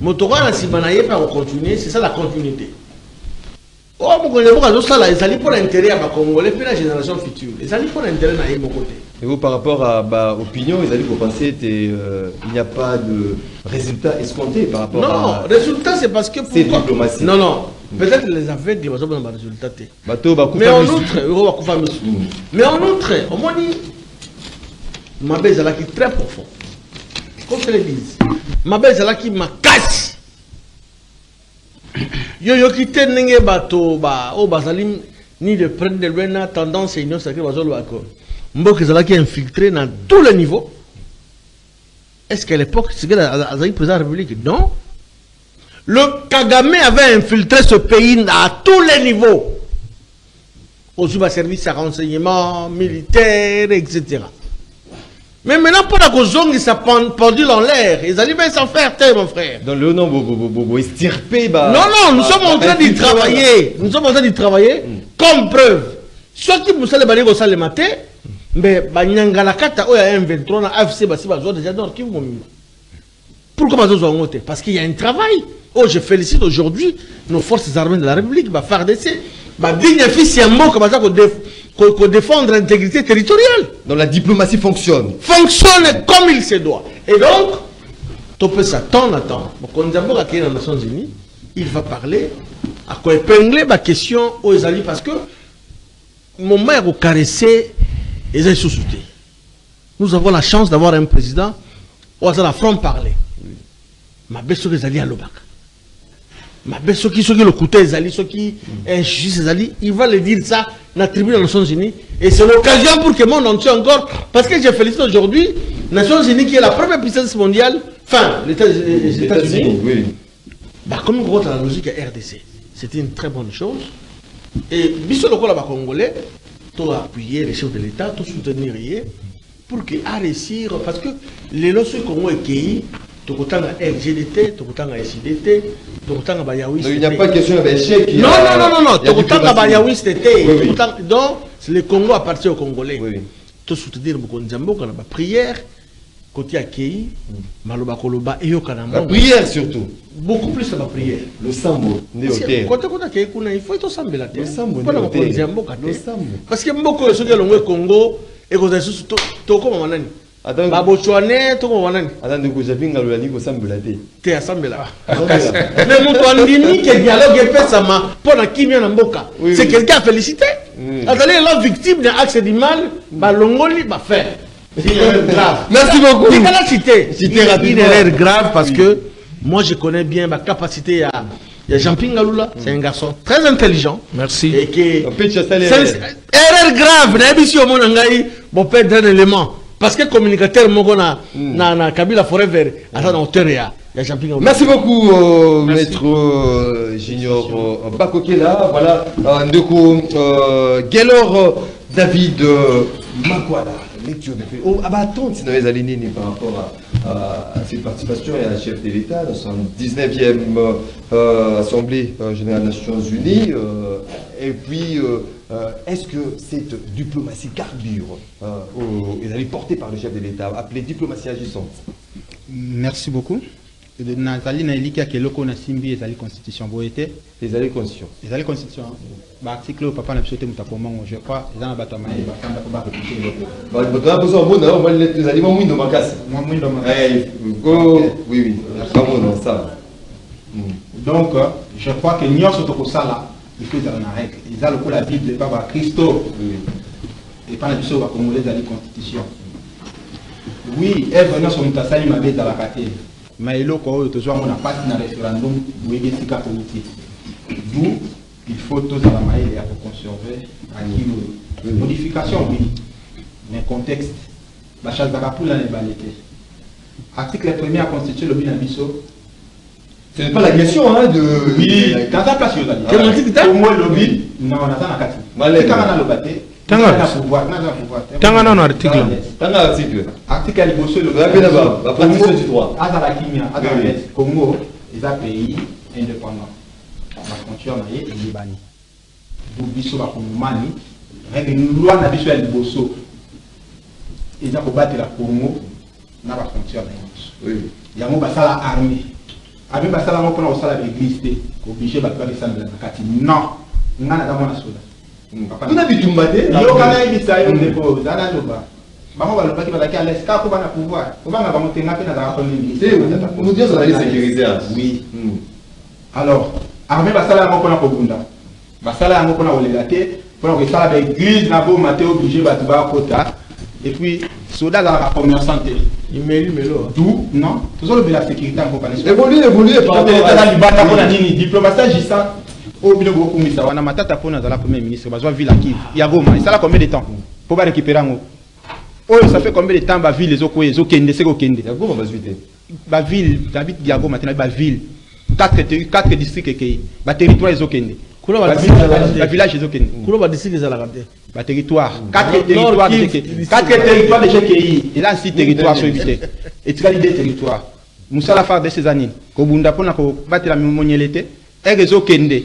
Motora na Sibanaye par continuer, c'est ça la continuité. Oh mon Congo ça là, ils allaient pour l'intérêt à Congolais puis la génération future. Ils allaient pour l'intérêt à mon côté. Et vous par rapport à opinion, ils allaient vous penser il n'y a pas de résultat escompté par rapport à. Non, résultat c'est parce que c'est diplomatie. Non non. Peut-être les aveugles ils vont pas résultat. Mais en outre, mais en outre, au moins ma belle est là qui est très profond. Comme je le dis, ma belle est là qui m'a cassé. Yo qui te n'engage bateau au basalim ni de prendre de loin tendance et union sacrée basolo accord. Mbok est là qui est infiltré dans tous les niveaux. Est-ce qu'à l'époque c'est que la président de la République? Non. Le Kagame avait infiltré ce pays à tous les niveaux. Au service à renseignement, militaire, etc. Mais maintenant, pour la cause, ils sont pendus en l'air. Ils allaient bien s'en faire taire, mon frère. Dans le nom, estirpé. Non, nous sommes en train d'y travailler. Nous sommes en train d'y travailler comme preuve. Ceux qui vous savez, le matin, mais Banyangalakata, il y a un 23 dans AFC, déjà dans qui vous pourquoi parce qu'il y a un travail. Oh, je félicite aujourd'hui nos forces armées de la République, FARDC, digne fils et mot pour défendre l'intégrité territoriale. Donc la diplomatie fonctionne. Fonctionne comme il se doit. Et donc, tu peux s'attendre. Quand nous avons accueilli les Nations Unies, il va parler à quoi épingler ma question aux alliés parce que mon maire au caressé et sous-souté. Nous avons la chance d'avoir un président où on a la front parler. Ma belle sur les alliés à l'Obac. Ma belle sur qui le côté les alliés, ceux qui injustice les alliés, il va le dire ça dans la tribune des Nations Unies. Et c'est l'occasion pour que le monde entier encore, parce que je félicite aujourd'hui les Nations Unies qui est la première puissance mondiale, enfin, les États-Unis. Oui. Comme une grosse logique à RDC. C'était une très bonne chose. Et biso le Congolais, tu as appuyé les chefs de l'État, tu soutenir pour qu'ils aient réussi, parce que les lois sur Congo et Kéi, tu as LGDT, tu as SIDT, tu as Bayaouis. Il n'y a pas de question d'échec. Non, tu as Bayaouis. Donc, le Congo appartient aux Congolais. Tu soutenir Mokonzambo, quand on a prière, côté Kéi, Maloba Koloba, et la prière surtout. Beaucoup plus que la prière. Le sambo, néoterre. Quand on a Kéi, il faut être au sambo la terre. Le sambo, parce que beaucoup de ceux qui ont le Congo, et qu'on a surtout comme Manani. Babochouane, tout le monde. Attends, nous avons vu que nous sambo la terre. T'es à sambo là. Mais mon toit dit que dialogue est fait ça m'a pour la qui vient en boca. C'est quelqu'un à féliciter. Attendez, la victime d'un axe du mal, Longoli va faire. C'est une erreur grave. Merci beaucoup. C'est qu'elle a cité. Une erreur grave parce que moi je connais bien ma capacité à. Il y a Jean-Pierre Ngaloula, c'est un garçon très intelligent. Merci. Et qui est. Erreur grave, n'a au monde bon perdre un élément. Parce que le communicateur na Kabila Forever, à la hauteur, il y a Jean-Pierre Ngaloula. Merci beaucoup, maître Junior Bakokela. Voilà, Ndeko Gelor David Makwala. lecture de fait. On va attendre si les alignés par rapport à cette participation et à la chef de l'État dans son 19e Assemblée Générale des Nations Unies. Et puis, est-ce que cette diplomatie carbure est allée portée par le chef de l'État, appelée diplomatie agissante? Merci beaucoup. Nazali na eliki ke loko na simbi ezali constitution boyete ezali constitution ba article au papa na bisote mutakomango je crois ezana bato maye ba kanda ko ba répliquer loko ba besoin mona on va les ali mwindo makasi mwindo oui comment ça donc je crois que nyonso to ko sala il faut dans la règle ezali ko la bible pas ba Christo et pas na biso ba congolais ezali constitution oui eve nyonso mutasali mabe dans la kate mais eloko toujours on a pas na référendum boyebesika politique d'où il faut tous à la maille et pour conserver à qui modification oui mais contexte la chasse d'Akapula n'est pas l'été article 1er à constituer le bilan biso ce n'est pas la question hein de oui dans ta place quel article au moins lobby non on a ça na kati malé quand on a le batté Tanga non article. Tanga article. Article liboso le. La proposition du droit. Azala Kimia, Azala Congo, les pays indépendants. La frontière naie et Libani. Du biso ba Kongomani, règle loi na biso ya liboso. Ils ont combattu la Congo na la frontière naie. Oui. Yango basala armée. Abi basala mo pona osala l'église té, obligé ba faire ça na kati. Non, ngana da mona soda. On a vu tout maté. Yo kana ibisa yo ndeko dana loba. Bango balobaki balaki à l'est ka ko bana pouvoir. Ko banga ba motenga pe na za ko ni. C'est nous dire ça allait sécuriser. Oui. Alors, armée basala ngo pona ko bunda. Basala ngo pona olela te, pona ko sala ba église na bo maté obligé ba tuba kota. Et puis soda za la première santé. Il melo. D'où non, toujours le la sécurité en compagnie. Évoluer par rapport à la libata pona nini diplomatie agissant. Oh, bien beaucoup, mais ça va. On a matata pour nous dans la première ministre. Bazoa ville à Kiev. Il y a Goma. Et ça là combien de temps pour pas récupérer un mot. Oh, ça fait combien de temps ba ville les okoué, les okende, c'est okende. Il y a Goma bazuité. Ba ville, David Diago maintenant ba ville. 4 districts qui ba territoire les okende. Ba village les okende. Kulo ba district les alakate. Ba territoire. 4 territoires de 4 territoires de GKI. Et là 6 territoires sont évité. Et tu as l'idée territoire. Moussala faire de ces années. Ko bunda pona ko battre la monielete. Et les okende.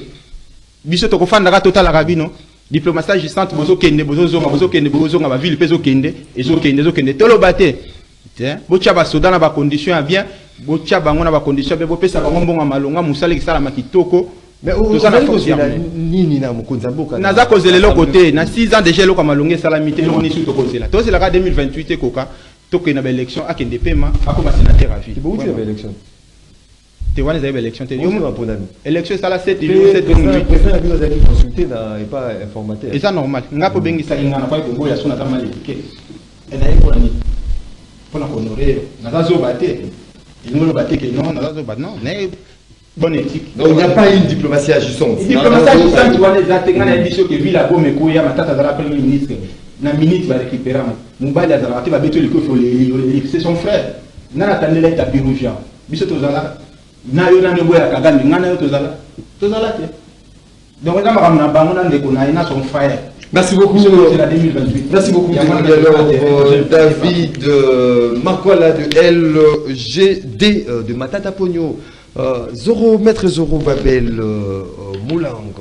Biso to kofanda total la rabino diplomatie agissante bozo kende bozo nga ba ville pezo kende ezokende tolo baté tiens bocha ba soda na ba condition bien bocha bango na ba condition be bopesa bango mbonga malonga musala kisala makitoko mais to sana force nini na mokonza boka naza kozela le côté na 6 ans déjà le kamalonga salamité no ni suto kozela to c'est la 2028 koka to ke na ba élection akende pema akoma sénateur à vie bon c'est élection tu vois les élections tu élection ça la 7 jours 7 consulté n'est pas informateur et ça normal ngapo bengi ça ingana kwa bongo ya sona kama leke et na yeko ni pona honorer na zo baté ils nous baté que non na zo bat non mais bonne éthique donc il n'y a pas une diplomatie agissante une diplomatie agissante tu vois les atengana na biso que villa go meko ya matata za la premier ministre na minute va récupérer mubali azala te ba beto liko c'est son frère na natandela tapis rouge biso tozala na yo na nebo ya kagandi ngana yo tozala te donc na makamna bango na ndeko na ina son frère. Merci beaucoup. Merci beaucoup David Makwala de LGD de Matata Pogno. Maître Zoro Babel Moulang.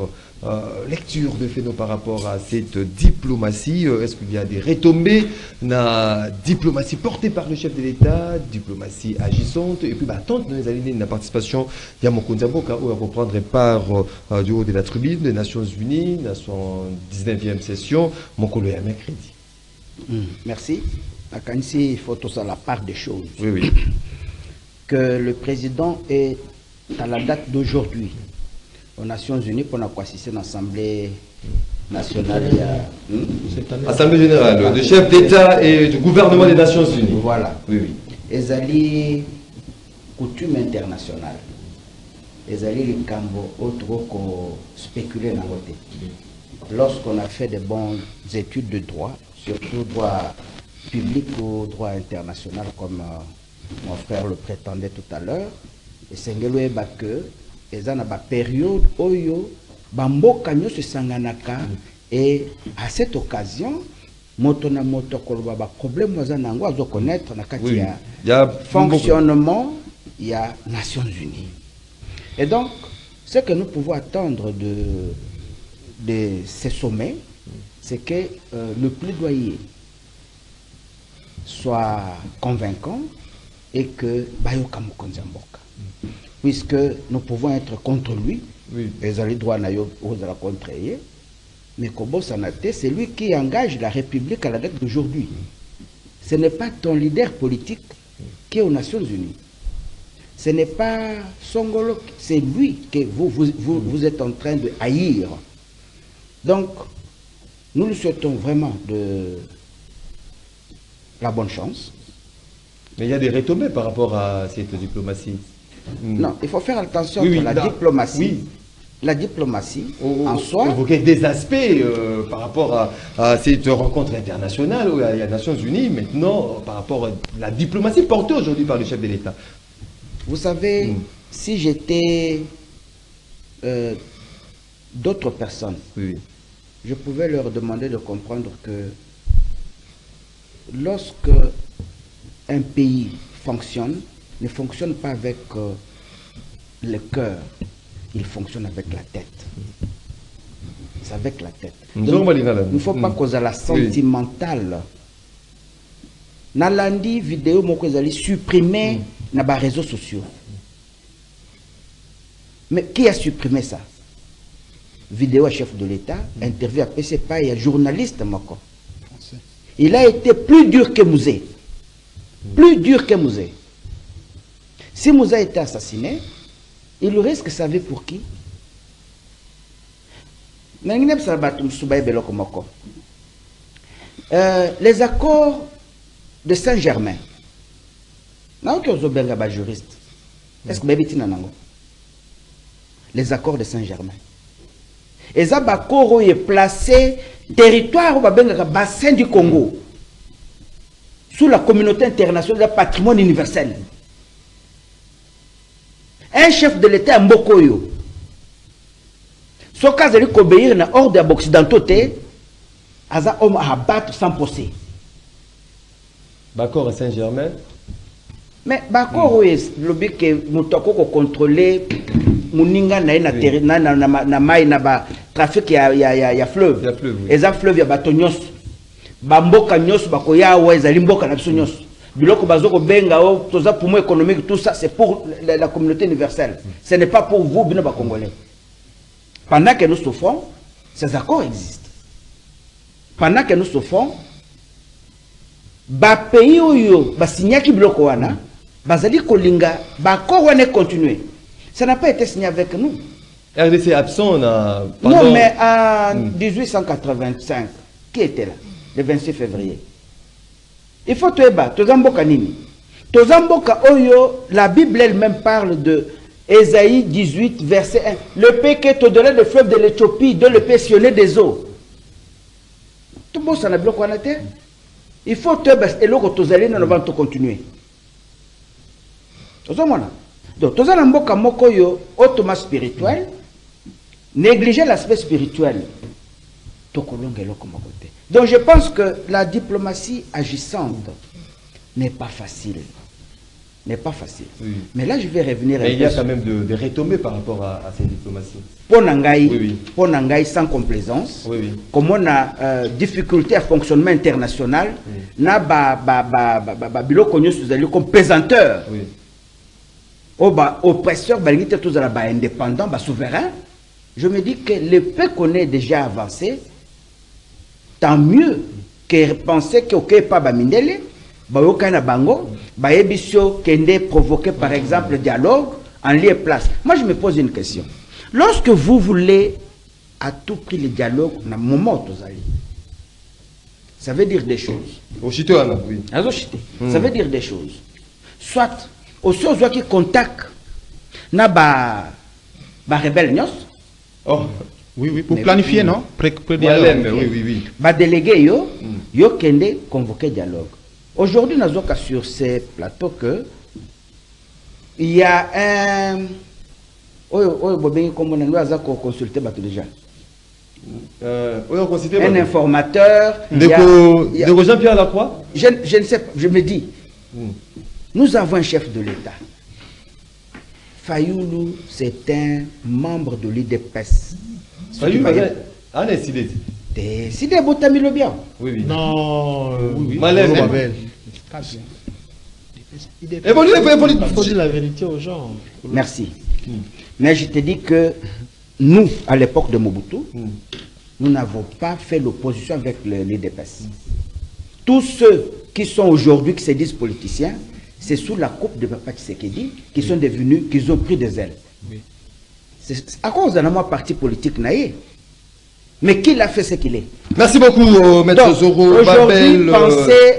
Lecture de Féno par rapport à cette diplomatie. Est-ce qu'il y a des retombées na diplomatie portée par le chef de l'État, diplomatie agissante, et puis attente de les aligner de la participation. Il y a mon Konzamboka où on reprendrait part du haut de la tribune des Nations Unies, dans son 19e session, mon collègue mercredi. Merci. À Kansi, il faut aussi la part des choses. Oui. Que le président est à la date d'aujourd'hui aux Nations Unies pour assister à l'Assemblée nationale. Assemblée générale, de chef d'État et du gouvernement des Nations Unies. Voilà. Oui. Les alliés coutume internationale. Les alliés les cambo autres qu'on spéculait dans côté. Lorsqu'on a fait de bonnes études de droit, surtout droit public ou droit international, comme mon frère le prétendait tout à l'heure, et c'est que ils ont une période où Bamboka se sanganaka et à cette occasion moto na moto koloba ba problème waza nango azo connaître na kati Il y a fonctionnement il y a Nations Unies. Et donc ce que nous pouvons attendre de ces sommets, c'est que le plaidoyer soit convaincant et que Bayoka Mokonzi Mboka, puisque nous pouvons être contre lui, les alliés droits nayo la contre lui, mais Kobo Sanate, c'est lui qui engage la République à la date d'aujourd'hui. Ce n'est pas ton leader politique qui est aux Nations Unies. Ce n'est pas Songolo, c'est lui que vous êtes en train de haïr. Donc, nous lui souhaitons vraiment de la bonne chance. Mais il y a des retombées par rapport à cette diplomatie. Non, il faut faire attention à la diplomatie. Oui. La diplomatie, en soi... Évoquer des aspects par rapport à cette rencontre internationale où il y a les Nations Unies, maintenant, par rapport à la diplomatie portée aujourd'hui par le chef de l'État. Vous savez, si j'étais d'autres personnes, je pouvais leur demander de comprendre que lorsque un pays fonctionne, ne fonctionne pas avec le cœur, il fonctionne avec la tête. C'est avec la tête. Donc, il ne faut pas causer la sentimentale. Nalandi vidéo moko ezali supprimé na ba réseaux sociaux. Mais qui a supprimé ça? Vidéo à chef de l'État, interview à PCPA et à journaliste moko. Il a été plus dur que Mouzé. Plus dur que Mouzé. Si Mouzé a été assassiné, il risque, savez pour qui? Les accords de Saint-Germain. Est-ce que les accords de Saint-Germain? Et ça, Bakoro est placé territoire au bassin du Congo sous la communauté internationale du patrimoine universel. Un chef de l'État Mbokoyo, ce cas de obéir à l'ordre occidentaux, Aza homme à abattre sans procès. Bakor à Saint-Germain. Mais Bakor est le but que nous avons contrôlé. Muninga na mai na ba trafic ya fleuve. Et ça fleuve ya batonyos. Bamboka nyos bakoya wa ezali mboka na biso nyos. Biloko bazoko benga o toza poumon économique, tout ça c'est pour la communauté universelle. Ce n'est pas pour vous bino ba congolais. Pendant que nous souffrons, ces accords existent. Pendant que nous souffrons, ba pays oyo ba signaki biloko wana bazali kolinga ba accord wana continuer. Ça n'a pas été signé avec nous. RDC absent non, mais en 1885, qui était là? Le 26 février. Il faut te battre. Tozamboka nini. Tozamboka oyo, la Bible elle-même parle de Ésaïe 18, verset 1. Le pays qui est au-delà du fleuve de l'Éthiopie, de le passionner des eaux. Tout le monde s'en a bloqué en terre. Il faut te battre. Et là, nous allons continuer. Tozamona. Donc, tout ça, autrement spirituel, négliger l'aspect spirituel. Donc, je pense que la diplomatie agissante n'est pas facile. N'est pas facile. Oui. Mais là, je vais revenir. Mais il y a quand même des retombées par rapport à ces diplomaties. Pour Nangaï, sans complaisance, comme on a difficulté à fonctionnement international, na bilo connu comme pesanteur. Oppresseur, indépendant, souverain, je me dis que le peu qu'on est déjà avancé, tant mieux que penser que ok pas bamindele, bayokana bango, bayebisio kende provoquer par exemple dialogue en lieu et place. Moi je me pose une question. Lorsque vous voulez à tout prix le dialogue, na moment ça veut dire des choses. Ça veut dire des choses. Soit aussi aux qui contactent na ba rebelle nyos. Oh oui pour planifier non oui. Ba délégué yo kende convoquer dialogue. Aujourd'hui nous avons sur ces plateaux que il y a un bobeng comme on a consulter bateau déjà. un informateur. De Jean-Pierre Lacroix. Je ne sais pas, je me dis, nous avons un chef de l'État. Fayoulou, c'est un membre de l'IDPS. Fayoulou, c'est des Botami le bien. Oui, oui. Non, oui. Malève Babel. Il faut dire la vérité aux gens. Merci. Mais je te dis que nous, à l'époque de Mobutu, nous n'avons pas fait l'opposition avec l'IDPS. Tous ceux qui sont aujourd'hui, qui se disent politiciens, c'est sous la coupe de Papa Tshisekedi qui sont devenus, qu'ils ont pris des ailes. Oui. C'est à cause d'un parti politique naïf. Mais qui l'a fait ce qu'il est? Merci beaucoup, Maître Zoro. Aujourd'hui,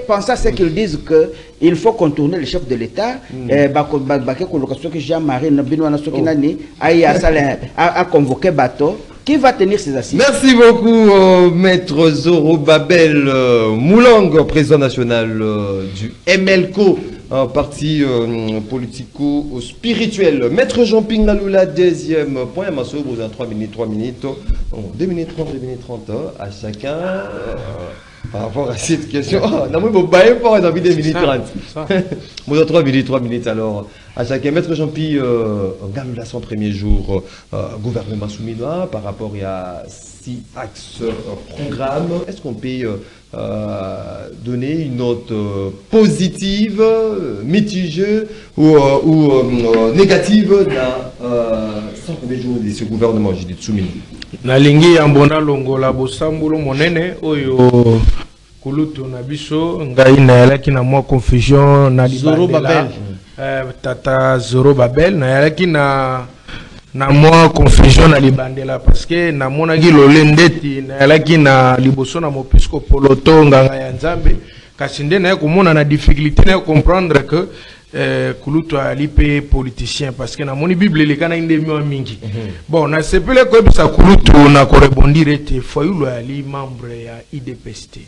pensez à ce qu'ils disent qu'il faut contourner le chef de l'État. Jean-Marie a convoqué Bateau. Qui va tenir ces assises? Merci beaucoup, Maître Zoro Babel Moulang, président national du MLCO, un parti politico-spirituel. Maître Jean-Ping Laloula, deuxième point. Masso, vous avez 3 minutes. 2 minutes 30 à chacun. Par rapport à cette question, non, mais vous n'avez pas envie de 2 minutes 30. Vous avez 3 minutes alors. À chacun, Maître Jean-Pierre Laloula, son premier jour, gouvernement souminois, par rapport à 6 axes programmes. Est-ce qu'on peut donner une note positive, mitigée ou négative dans 100 premiers jours de ce gouvernement, j'ai dit souminois? Nalingi yambona longola bosambulo monene oyo kulutu na biso ngai na yalaki na mwa confusion na Zoro Babel. Tata Zoro Babel na yalaki na mwa confusion na libandela parce que na monaki lolendeti na yalaki na liboso na mopisco poloto nganga ya Nzambe kasi nde na komona na difficulté na comprendre que kulutu ali pe politicien parce que na moni bible le kana inde mwa mingi bon na sepele ko bisa kulutu na ko rebondir ete Fayulu ali membre ya IDPST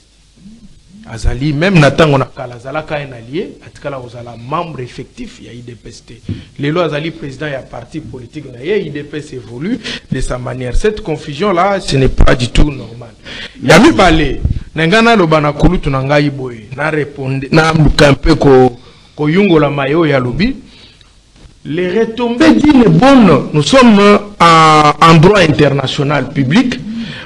azali même na tango na kala azalaka un allié atikala ozala membre effectif ya IDPST lelo azali président ya parti politique na ye IDPS évolue de sa manière. Cette confusion là ce n'est pas du tout normal. Ya mi balé ngana lobana kulutu na ngai boye na répondre na un peu ko yungo la mayo ya lobi les retombées d'une bonne, nous sommes en droit international public,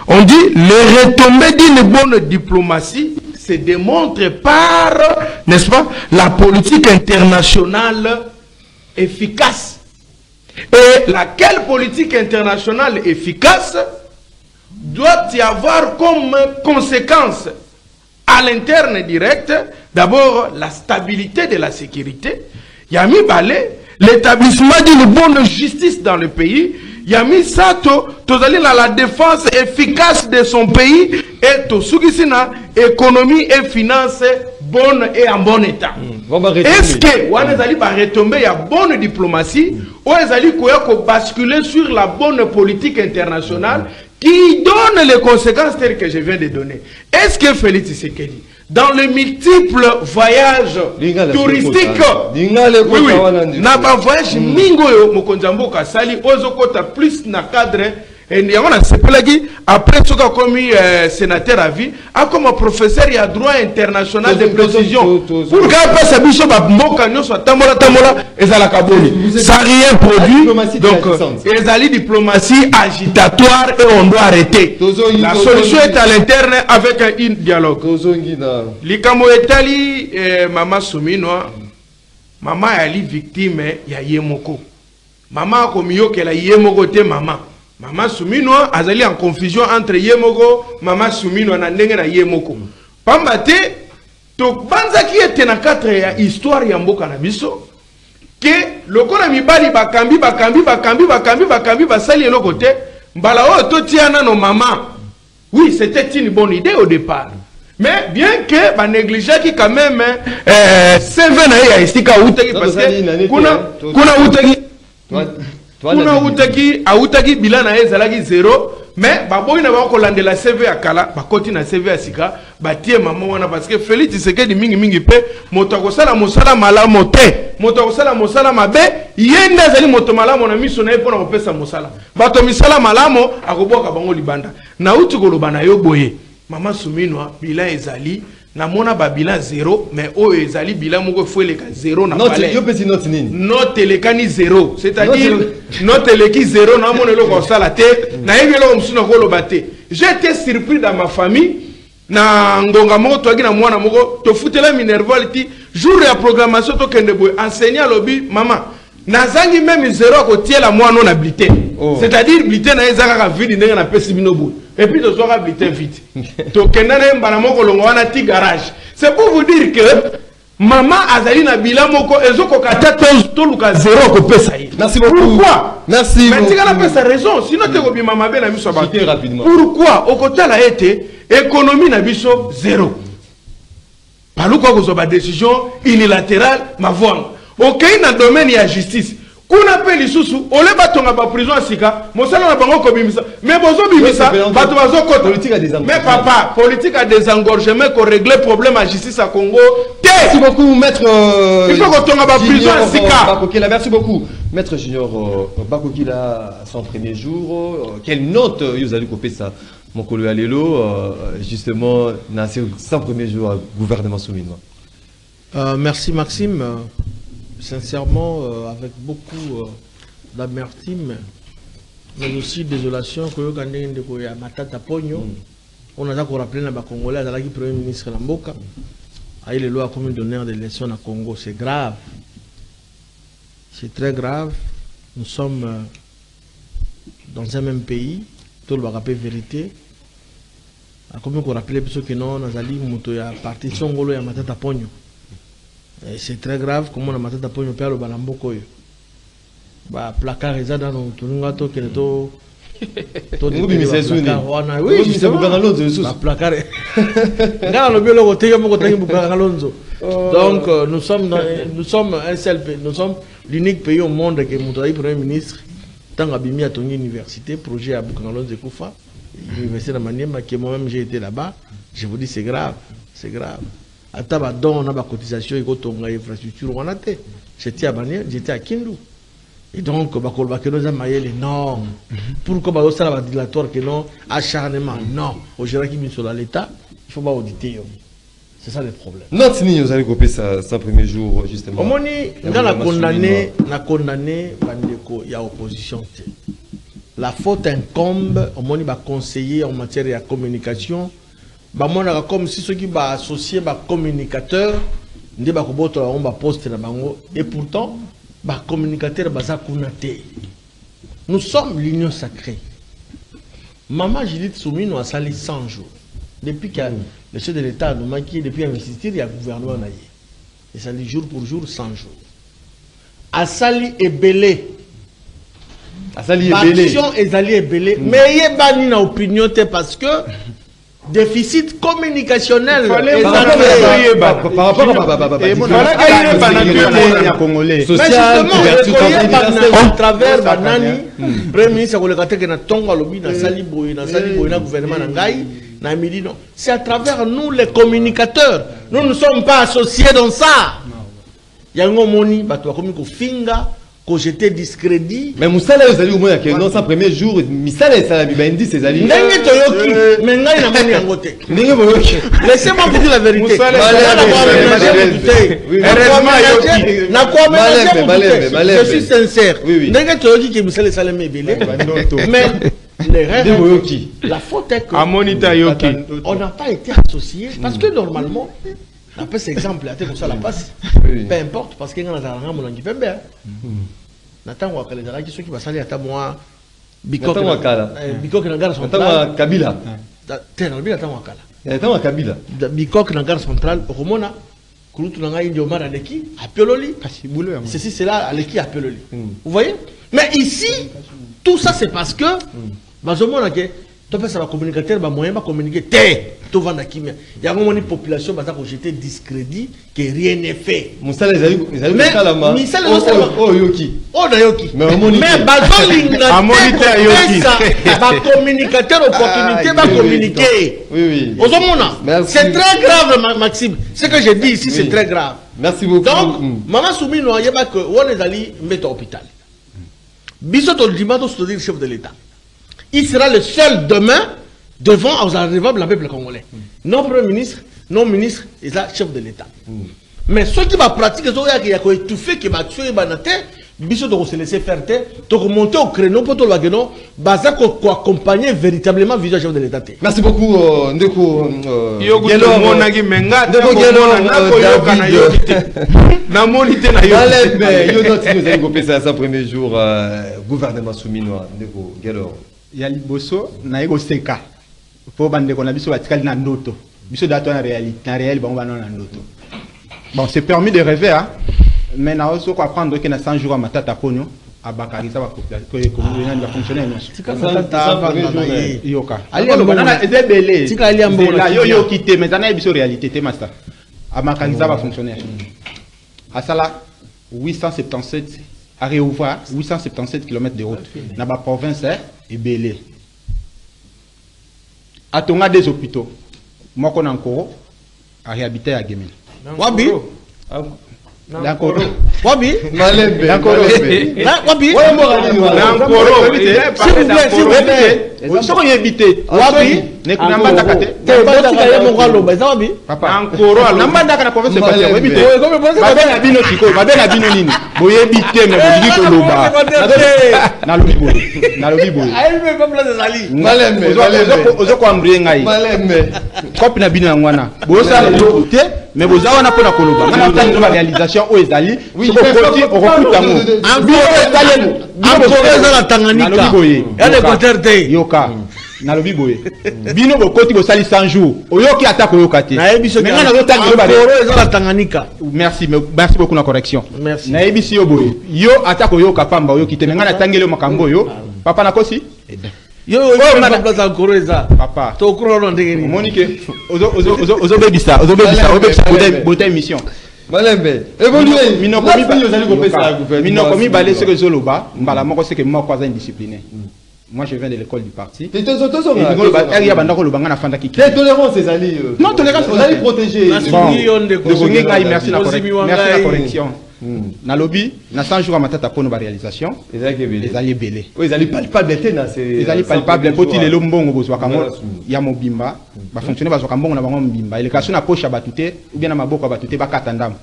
on dit les retombées d'une bonne diplomatie se démontrent par, n'est-ce pas, la politique internationale efficace. Et laquelle politique internationale efficace doit y avoir comme conséquence à l'interne direct, d'abord la stabilité de la sécurité, Yami Balé, l'établissement d'une bonne justice dans le pays, Yami Sato, tozali na la défense efficace de son pays et to sugisina économie et finance bonne et en bon état. Est-ce que wana zali ba retomber ya bonne diplomatie ou ezali koya ko basculer sur la bonne politique internationale qui donne les conséquences telles que je viens de donner? Est-ce que Félix Tshisekedi dans les multiples voyages touristiques, na ba voyage mingo yo mokonzamboka sali ozokota plus na cadre et on a sepelagi après ce qu'a commis sénateur à vie a comme professeur il y a droit international de précision pour que ça biso ba mboka nyoso tamola ezala kaboni ça rien produit donc ezali diplomatie agitatoire et on doit arrêter. La solution est à l'interne avec un dialogue. Likamo etali mama Souminois mama ali victime ya yemoko mama komiyoke la yemoko te Mama Souminois azali en confusion entre Yemoko, Mama Souminois na ndenge na Yemoko. Pambate to banza ki ete na 4 ya histoire ya mboka na biso que lokola mibali bakambi basali eloko te mbala oyo totiana no mama. Oui, c'était une bonne idée au départ. Mais bien que ba négligeaki quand même CV na ya estika utaki parce que kuna utaki kuna utaki bilana ezalaki 0 mais baboyi na bako landela CV ya kala bakoti na CV ya sika batie maman wana parce que Félix Tshisekedi mingi pe moto akosala mosala malamu te moto akosala mosala mabe yenda azali moto malamu na miso na ye pona kopesa mosala bato misala malamu akoboka bango libanda na uti koloba na yo boye mama Suminwa bilan ezali na mona ba bilan 0 mais o ezali bilan moko fueleka 0 na palais yo pesi note nini note elekani 0 c'est-à-dire note eleki 0 na mona eloko osala te na yebi eloko mosusu na koloba te j'ai été surpris dans ma famille na ngonga moko toaki na mwana moko tofutela minerval ti jour ya programmation to kende boy enseignant lobby mama nazangi même 0 akotiela mwana na bulletin c'est-à-dire bulletin na ezaka ka vide ndenge na pesi bino boy et puis to soka bulletin vide to kenda na mbana moko longo wana ti garage c'est pour vous dire que maman azali na bilan moko ezoko kata to luka 0 ko pesa yi merci beaucoup pourquoi merci mais tu as pesa raison sinon te ko bima mabe na miso ba rapidement pourquoi okotala ete économie na biso 0 paluko ko ba décision unilatérale mavwanga OK na domaine ya justice kuna pe lisusu ole batonga ba prison asika mosala na bango ko bimisa mais bozo bimisa bato bazo kota politique à désengorgement mais papa politique à désengorgement ko régler problème à justice à Congo merci beaucoup maître il faut que tonga ba prison asika Bakokila merci beaucoup maître Junior Bakokila son premier jour quelle note vous allez couper ça mon collègue Alelo justement dans ses 100 premiers jours gouvernement Suminwa merci Maxime sincèrement avec beaucoup d'amertume mais aussi désolation que yo kande ndeko ya Matata Ponyo on a encore rappelé na ba Congolais azalaki premier ministre na mboka a il est loi comme d'honneur de l'élection na Congo c'est grave c'est très grave nous sommes dans un même pays tout le rappel vérité a comme on rappelé parce que non nazali moto ya parti songolo ya Matata Ponyo. C'est très grave comment on a Matata Ponyo père le balamboko yo ba placard ezada dans tununga to keneto to oui c'est Bukanga Lonzo ba placard ngala lo bielo ko tege moko tangi Bukanga Lonzo donc nous sommes un seul pays nous sommes l'unique pays au monde qui montre premier ministre tant abimi à ton université projet à Bukanga Lonzo Kufa université de Maniema qui moi-même j'ai été là-bas je vous dis c'est grave Ataba don na ba cotisation et kotonga infrastructure on a té j'étais à Bania j'étais à Kindu et donc ba kolba que nous amayele non pourquoi ba osala ba dilatoire que non acharnement non au gérer qui mis sur l'état il faut pas auditer c'est ça le problème non si vous allez couper ça premier jour justement omoni ngala condamné bandeko ya opposition la faute incombe omoni ba conseiller en matière de communication bamonaka comme si ceux qui ba associé ba communicateur ndi ba koboto on ba poste na bango et pourtant ba communicateur baza kunate nous sommes l'union sacrée maman Judith Suminwa a sali 100 jours depuis que le chef de l'état nous manqué depuis investiture il y a gouvernement na yé et sali jour pour jour 100 jours a sali ebelé action ezali ebelé mais yebani na opinion te parce que déficit communicationnel par rapport à Congolais social à travers banani premier ministre kolekateke na tongo lobi na sali boy na gouvernement na ngai na midi non c'est à travers nous les communicateurs nous ne sommes pas associés dans ça yango moni bato komi ko finga que j'étais discrédit mais Moussala vous allez au moins que non ça premier jour Moussala ça la indi ses alliés ndenge toyoki mais ngai na moni yango te ndenge boyoki laissez-moi vous dire la vérité na quoi je suis sincère ndenge toyoki que Moussala ça me belé mais les rêves la faute est que on n'a pas été associés parce que normalement après cet exemple là comme ça la passe peu importe parce que quand on a mon angi pembe n'attends wa kale zaki ceux qui va salir à moi biko na gare centrale Kabila tena bila attends wa kala attends Kabila biko na gare centrale romona kulutu na ngai ndio mara leki apeloli ceci c'est là leki apeloli vous voyez mais ici tout ça c'est parce que bazomona que Tu peux savoir communicateur, moyen va communiquer. Tu vas dans kimia. Il y a une population qui a jeté discrédit que rien n'est fait. Mais ça les a eu. Mais oh yoki. Oh na yoki. Mais bazon linga. A moniteur yoki. Ba communicateur opportunité va communiquer. Oui. C'est très grave Maxime. Ce que je dis ici c'est très grave. Merci beaucoup. Donc maman Soumino y a que on est allé mettre au hôpital. Bisous au dimanche au dire chef de l'État. Il sera le seul demain devant aux arrivables la peuple congolais. Non premier ministre, non ministre, et ça chef de l'État. Mais ceux qui va pratiquer, ceux qui ont étouffé, qui va tuer, bisous de se laisser faire, de remonter au créneau pour tout le monde, baza ko accompagner véritablement le chef de l'État. Merci beaucoup Ndeko. Premier jour gouvernement souminois Ndeko Gelor. Ya liboso na ego seka po bande ko na biso batikali na ndoto biso dato na réel bon ba na ndoto. Bon, c'est permis de rêver hein, mais na oso ko apprendre que na 100 jours à matata ponyo abakariza ba population ko va fonctionner non. Yoka. Ali banana ezebele. Tika ali ambo yo kité mais na biso réalité te master. Abakariza va fonctionner. Asala 877 à réouvrir 877 km de route. Dans la province est belé. À ton des hôpitaux. Moi, qu'on a encore à réhabiter à Guémil. Wabi? D'accord. Wabi? Malembe. D'accord. Wabi? S'il vous plaît. Si vous y habitez, Wabi? Ne kuna mbanda kate. Papa. Encore. Nambanda kana province est passé. Habite. Babena bino chiko. Babena bino nini. Boye habite mais vous dites que loba. Na lobi boye. Na lobi boye. Aïe mais pas place zali. Malembe. Ozo ko ambrier ngai. Malembe. Kopi na bino ngwana. Boyo sa le côté mais vous avez na pona koloba. Ngana tani na réalisation o ezali. Oui, on recrute amour. En Corée la Tanganyika. Et l'Équateur te. Yoka. Na lobi boye. Bino bokoti bo sali 100 jours. Oyoki attaque oyokati. Na ebiso mais na zotanga Corée la Tanganyika. Merci beaucoup na correction. Merci. Na ebiso yo boye. Yo attaque oyoka pamba oyoki te ngana tangele makambo yo. Papa na kosi? Yo na place en Corée ça. Papa. To kuro no ndengeni. Monique. Ozo bebisa bote émission. Malembe. Évoluer. Minoko mi balé ce que zoloba, mbala moko c'est que moi quoi indiscipliné. Moi je viens de l'école du parti. Et toi tolérance ces alliés. Non, tolérance vous allez protéger. Merci la correction. Na lobby, na 100 jours à matata pour nos réalisations. Les alliés belés. Oui, les alliés palpables les alliés palpables poti les lombongo bozwa kamo ya mobimba ba fonctionner bazwa kambongo na bango mobimba ile kaso na poche batute ou bien na maboko batute ba katandam.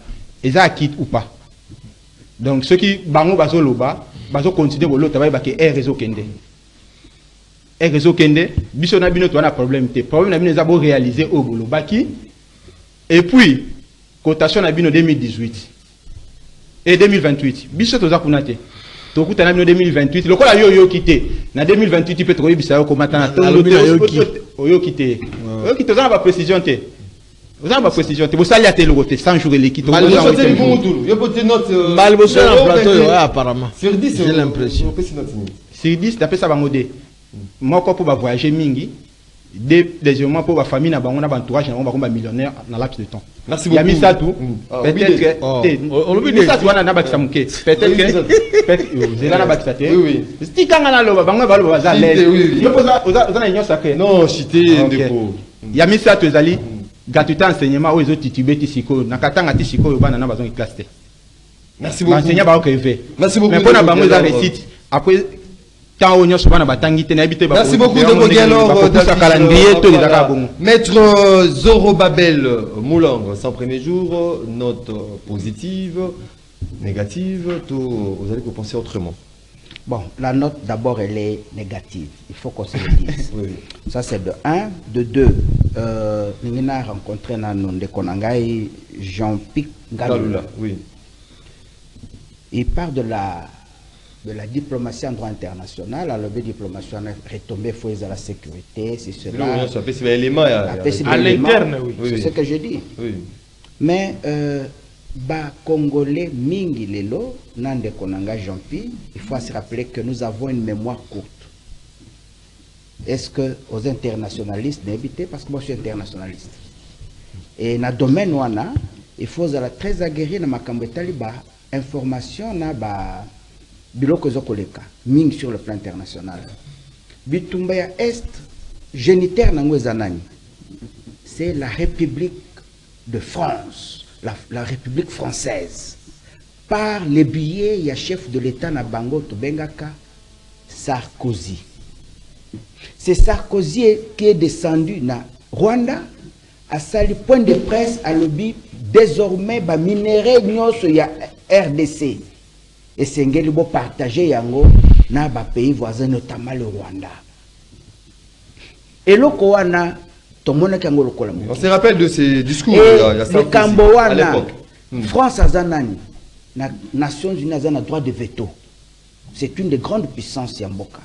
Eza quitte ou pas. Donc ceux qui bango bazoloba bazo considérer l'autre ba ke réseau kende. Réseau kende biso na bino to na problème te. Problème na bino za bo réaliser au bolo baki. Et puis cotation na bino 2018 et 2028 biso toza kunate to kutana bino 2028 lokola yo quitté na 2028 tu peux trouver bisa ko matana to yo quitté toza ba précision te oza ba précision te bo sali ate lokote 100 jours l'équipe to yo peut note mal bosso na plateau apparemment sur 10 j'ai l'impression sur 10 d'après ça bango de moko pour ba voyager mingi deuxièmement pour la famille na bango na entourage na bango ba millionnaire dans laps de temps. Merci beaucoup. Il y a mis ça tout. Peut-être que ça doit na bakisa muke. Peut-être que zela na bakisa te. Oui. Stikanga na loba bango ba loba za l'aise. Yo poza na nyo sacré. Non, chité ndeko. Il y a mis ça tout ezali gratuité enseignement o ezo titubé tisiko na katanga tisiko yo bana na bazon classe te. Merci beaucoup. Enseignant ba ko fait. Merci beaucoup. Mais pour na bango za récite après merci beaucoup de Gelor. Maître Zorobabel Moulang, sans premier jour, note positive, négative, vous allez penser autrement. Bon, la note d'abord elle est négative, il faut qu'on se le dise. Oui. Ça c'est de 1. De 2, nous avons rencontré de Konangai Jean-Pic Galula. Oui. Il part de la diplomatie en droit international, à la diplomatie en retombée fouille à la sécurité, c'est cela. À l'interne, oui. C'est ce que je dis. Oui. Mais, Congolais mingi lelo, nande konanga Jean-Pi, il faut se rappeler que nous avons une mémoire courte. est-ce que aux internationalistes d'éviter parce que moi je suis internationaliste. Et dans le domaine où il faut être très aguerri dans ma ba information na ba biloko zokoleka ming sur le plan international. Bitumba ya est génitaire nango ezanani. C'est la République de France, la République française. Par les billets, il y a chef de l'État na bango to bengaka Sarkozy. C'est Sarkozy qui est descendu na Rwanda à sali point de presse à lobby désormais ba minéraux nyonso ya RDC et c'est ngeli bo partager yango na ba pays voisins notamment le Rwanda. Et loko wana tomona kango lokola mo. On se rappelle de ces discours le Cambowana France azanani na Nations Unies azana droit de veto. C'est une des grandes puissances yamboka.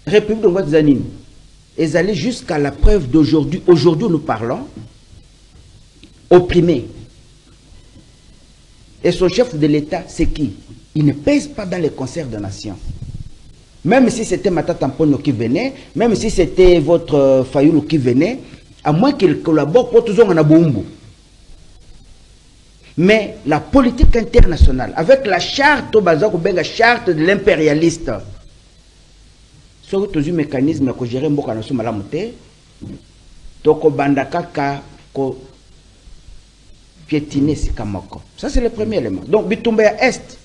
République de Guadeloupe, ils allaient jusqu'à la preuve d'aujourd'hui. Aujourd'hui, nous parlons opprimé. Et son chef de l'État, c'est qui? Il ne pèse pas dans les concerts de nations. Même si c'était Matata Mponyo qui venait, même si c'était votre Fayoulou qui venait, à moins qu'il collabore pour toujours en Aboumbo. Mais la politique internationale, avec la charte la charte de l'impérialiste, sur tous les mécanismes que gérer mboka na soma la moté, toko bandaka ka ko piétiner si kamoko. Ça c'est le premier élément. Donc Bitumba Est,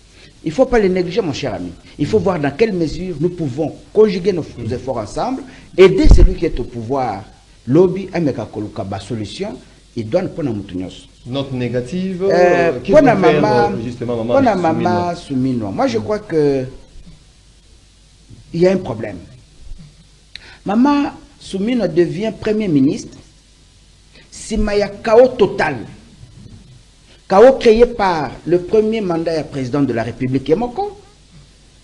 il ne faut pas le négliger mon cher ami. Il faut voir dans quelle mesure nous pouvons conjuguer nos efforts ensemble, aider celui qui est au pouvoir. Lobby ameka koluka ba solution, il doit pas na mutunyos. Note négative. Pour la maman Soumino. Moi je crois que il y a un problème. Maman Soumino devient Premier ministre. Si il y a chaos total. Chaos créé par le premier mandat du président de la République Yamoko,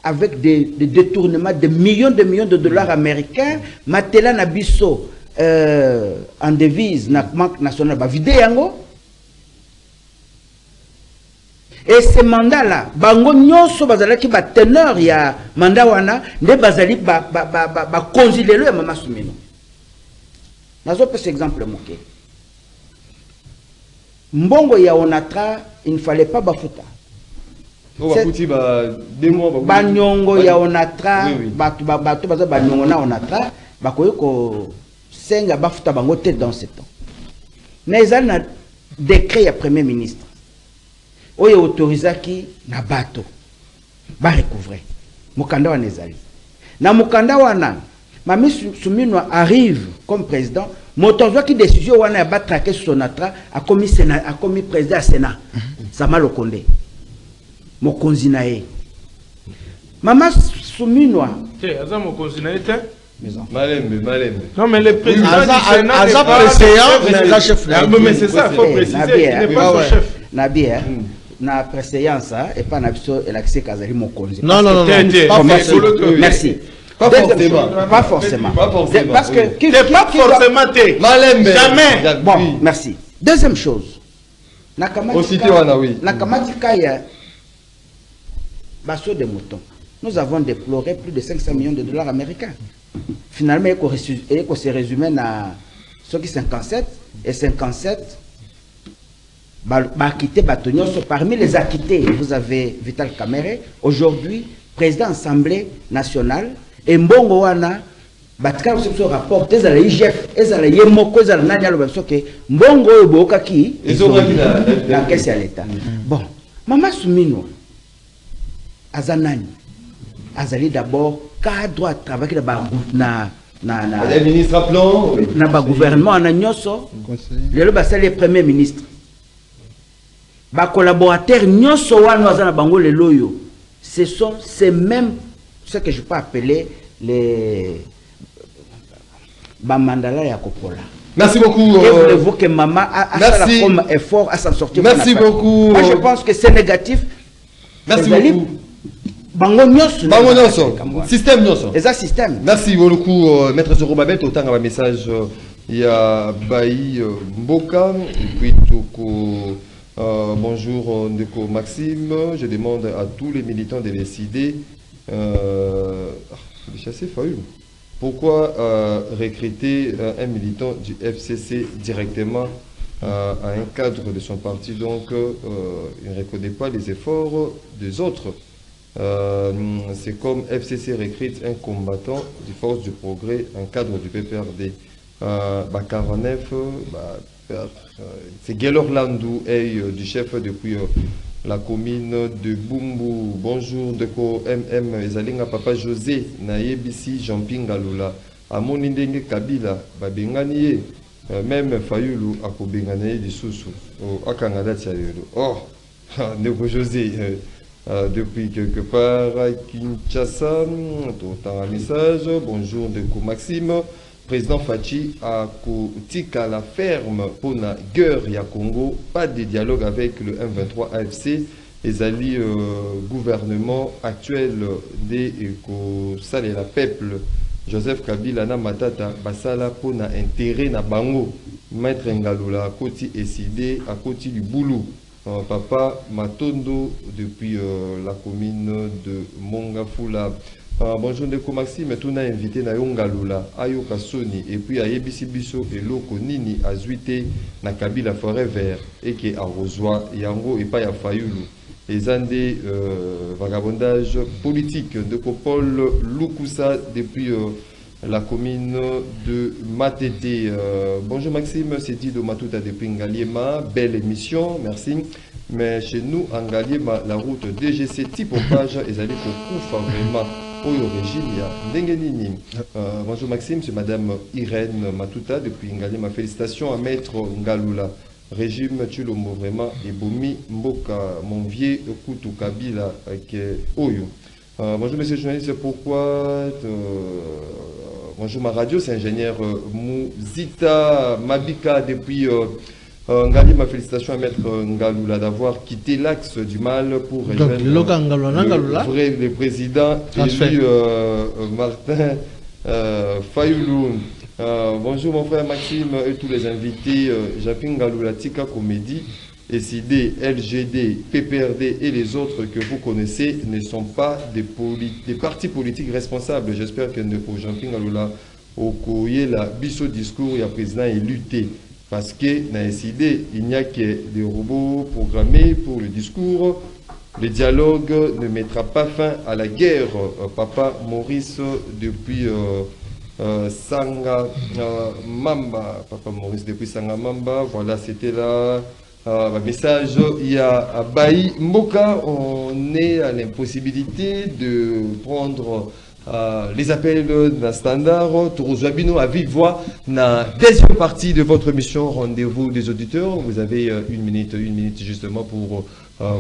avec des détournements de millions de dollars américains. Matela Nabiso en devise na banque nationale vide yango. Et ce mandat-là, bango nyonso bazalaki ba teneur ya mandat wana nde bazali ba considérer le Mama Soumino. Nazo pe cet exemple moké. Mbongo ya Onatra, il ne fallait pas bafuta. Banyongo ya Onatra, batu baza banyongo na Onatra, bakoyo ko senga bafuta bango te dans ce temps. Mais il na décret ya premier ministre. Oye autorisaki na bato ba recouvrer mukanda wa nezali na mukanda wana Mami Soumino arrive comme président motozo qui décision wana ba traquer Sonatra a commis président à Sénat Sama Lokonde mokonzi na ye Mama Soumino aza mokonzi na ye te Malembe. Non, mais le président du Sénat n'est pas chef. Mais c'est ça, il faut préciser, il n'est pas son chef. Nabi, na préséance et pas na biso elaxé kazali mokonzi. Non. Merci. Pas forcément. Parce que c'est pas forcément te. Malembe. Jamais. Bon, merci. Deuxième chose. Nakamatika ya basso de moutons. Nous avons déploré plus de 500 millions de dollars américains. Finalement, il se résumé à ce qui 57 et 57. Parmi les acquittés, vous avez Vital Kamerhe, aujourd'hui président de l'Assemblée nationale, et Mbongo Wana, Batika aussi rapport, ils ont l'IGF, ils ont l'IMOKO, ils ont l'IGF, Mbongo Oboka qui ils ont la caisse à l'État. Bon, Mama Soumino, Azanani, Azali d'abord, cadre à travailler na ministre à plan, na gouvernement, na nyoso, le premier ministre. Ba collaborateurs nyonso wana na bango le loyo, ce sont ces mêmes ce que je peux appeler les mandala ya Kopola. Merci beaucoup. Et voulez-vous que maman a fait comme effort à s'en sortir? Merci beaucoup. Moi je pense que c'est négatif. Merci beaucoup. Bango nyonso. Système nyonso. Et ça système. Merci beaucoup maître Zoro Babet, autant un message il y a Baï Mboka et puis Toko. Bonjour Ndeko Maxime, je demande à tous les militants de décider de chasser Fayoulou. Pourquoi recruter un militant du FCC directement à un cadre de son parti? Donc, il ne reconnaît pas les efforts des autres. C'est comme FCC recrute un combattant des forces du progrès, un cadre du PPRD. 49, c'est Guélor Landou du chef depuis la commune de Bumbu. Bonjour, Deko MM, Ezalinga Papa José, Naebisi, Jean-Pinga Lula, Amonindenge Kabila, Babengani, même Fayoulou, Akobengane de Soussou, Akangada Tchayolo. Oh, Deko José, depuis quelque part à Kinshasa, tout un message. Bonjour, Deko Maxime. Président Fachi a Koutika la ferme pour la guerre ya Congo, pas de dialogue avec le M23 AFC, les alliés gouvernement actuel de Kosale la peuple, Joseph Kabila na matata basala pour na intérêt na bango, maître Ngalola à côté Essidé, à côté du Boulou, papa Matondo depuis la commune de Mongafula. Bonjour Ndeko Maxime, tout n'a invité na Yongalula, Ayoka Soni, et puis à Yebisi Biso et Loko Nini à Zuité, na Kabila Forêt Vert, et qui est à Rosoa, Yango et pas à Fayoulou. Les andés vagabondage politique de Paul Lukusa depuis la commune de Matete. Bonjour Maxime, c'est dit de Matuta depuis Ngaliema, belle émission, merci. Mais chez nous, en Ngaliema, la route DGC typopage, ils allaient pour Koufa vraiment. Au régime, bonjour Maxime, c'est Madame Irène Matuta depuis Ngaliema. Félicitations à Maître Ngalula. Régime Tulomo vraiment et Bomi Mboka, mon vieux Kutu Kabila Oyo. Bonjour monsieur le journaliste, pourquoi bonjour ma radio, c'est ingénieur Mouzita Mabika depuis Ngaliema. Félicitations à Maître Ngalula d'avoir quitté l'axe du mal pour rejoindre le président élu Martin Fayoulou. Bonjour mon frère Maxime et tous les invités. Japin Ngalula Tika Comédie, SID, LGD, PPRD et les autres que vous connaissez ne sont pas des partis politiques responsables. J'espère que pour Japin Ngalula au courrier la biso discours il y a président est lutté. Parce que dans SID, il n'y a que des robots programmés pour le discours. Le dialogue ne mettra pas fin à la guerre. Papa Maurice depuis Sanga Mamba. Papa Maurice depuis Sanga Mamba. Voilà, c'était là. Message, il y a Baï Mboka. On est à l'impossibilité de prendre les appels d'un standard. Tourouzouabino à vive voix. La deuxième partie de votre émission Rendez-vous des auditeurs. Vous avez une minute justement pour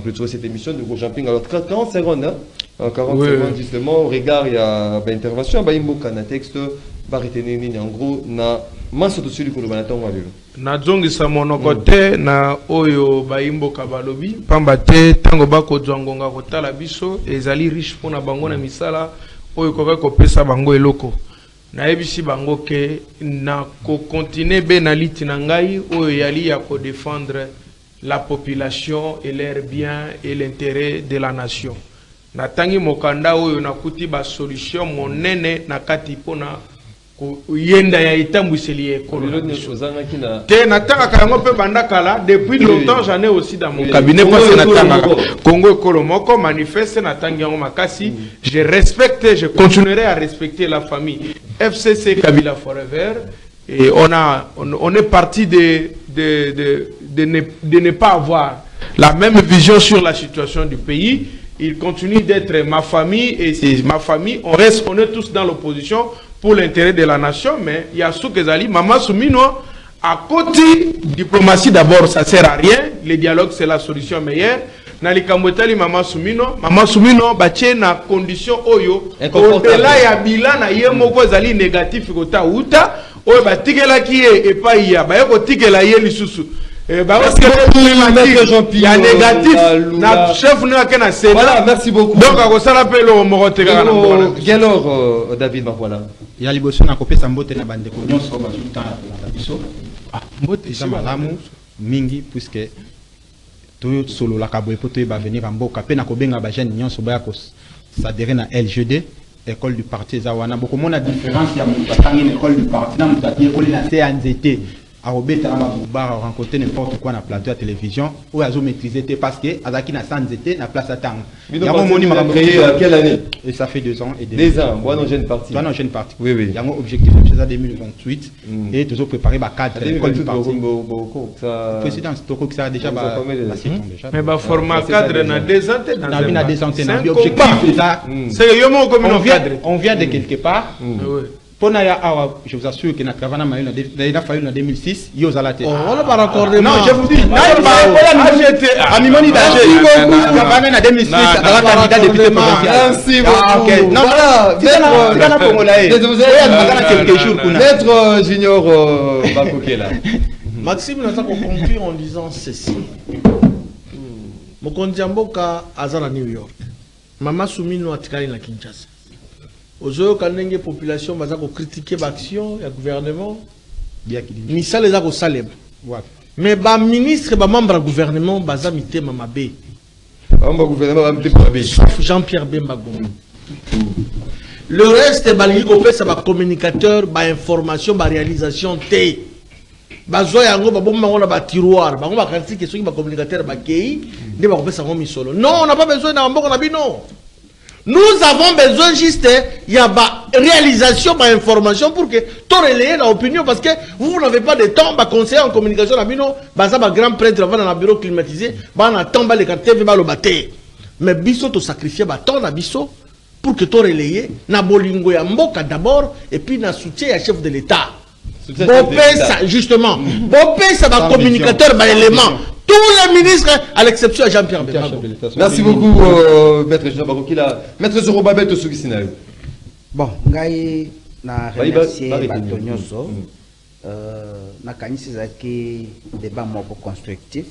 clôturer cette émission de Jean-Ping. Alors 40 secondes, hein? 40 secondes justement. Au regard, il y a une intervention. Baï Mboka na texte. En gros, na maso to suli ko lo banatongo alelo. Na zongisa monoko te na oyo Baimboka balobi pamba te tango bako zwangonga kotala biso ezali riche pona bango na misala oyo koka kopesa bango eloko na ebisi bango ke na ko continuer be na liti na ngai oyo yali ya ko défendre la population et leurs biens et l'intérêt de la nation. Na tangi mokanda oyo na kuti ba solution monene na kati pona yenda ya itambwiseli ekolo te nataka kayango pe bandakala depuis longtemps j'en ai aussi dans mon cabinet parce que nataka Congo ekolo moko manifeste natangi yango makasi je respecte, je continuerai à respecter la famille FCC Kabila Forever et on est parti de ne pas avoir la même vision sur la situation du pays. Il continue d'être ma famille et c'est ma famille. On est tous dans l'opposition pour l'intérêt de la nation, mais il y a ceux qui allient. Maman Soumino, à côté, diplomatie d'abord, ça ne sert à rien. Le dialogue, c'est la solution meilleure. Nali Kambotali, Maman Soumino, bâtie na condition oyo. Au-delà, ya bilan, na yemoko zali négatif, kota uta, oyo batikela kiye, et pas iya, bayoko tikela ye lisusu. Parce que il y a négatif, notre chef n'a qu'un Sénat. Voilà, merci beaucoup. Donc, à ça l'appelle au Morotega. Alors, David, voilà. Il y a l'ibosson à copier sa mbote na bande konyon sur le temps la biso. Ah, mbote ça malamu mingi puisque tout solo la kaboy poto va venir en boka pe na kobenga ba jeune nyon so ba ko s'adhérer na LGD école du parti zawana beaucoup mon a différence il y a une école du parti na mutaki oli na te anzete a robeta na bar rencontrer n'importe quoi na plateau à télévision ou azo maîtriser parce que azaki na sanzete na place atang il y a mon créé quelle année et ça fait 2 ans et demi 2 ans moi non jeune parti oui il y a un objectif c'est ça 2028 et toujours préparer ba cadre l'école du parti président Toko que ça déjà ba mais ba format cadre na 2 ans dans 2 ans objectif c'est ça c'est yo mo comme on vient de quelque part pour je vous assure que notre travail il a fallu en 2006 il y a on va pas raccorder non je vous dis Amimoni Danger travail en 2006 à la candidat député provincial merci beaucoup non voilà maître Junior Bakokela Maxime nous a conclu en disant ceci Mokonzi Mboka azana New York Mama Soumino atikali na Kinshasa Aujourd'hui, quand les population va critiquer l'action du gouvernement, ni ça les a au salem. Mais les ministres et les membres du gouvernement, ils ont mis Mamabé. Sauf Jean-Pierre Bemba Gombi. Le reste, c'est les communicateurs, les informations, les réalisations. Ils ont un tiroir, ils ont un communicateur, non, on n'a pas besoin d'un non. Nous avons besoin juste il y a réalisation, information pour que tu relayer l'opinion parce que vous n'avez pas de temps, conseiller en communication, grand prêtre va dans le bureau climatisé, va temps les TV va le battre. Mais biso tu sacrifier temps na biso pour que tu relayer na bolingo ya mboka d'abord et puis na soutien à chef de l'État. Bopé ça justement, Bopé ça va communicateur ba élément. Tous les ministres, à l'exception de Jean-Pierre Bemba. Merci beaucoup, Maître Jean Bakokila. Maître Zorobabel Tosugisina. Bon, ngai na remercier bato nyonso. Na kanisi zaki débat moko constructif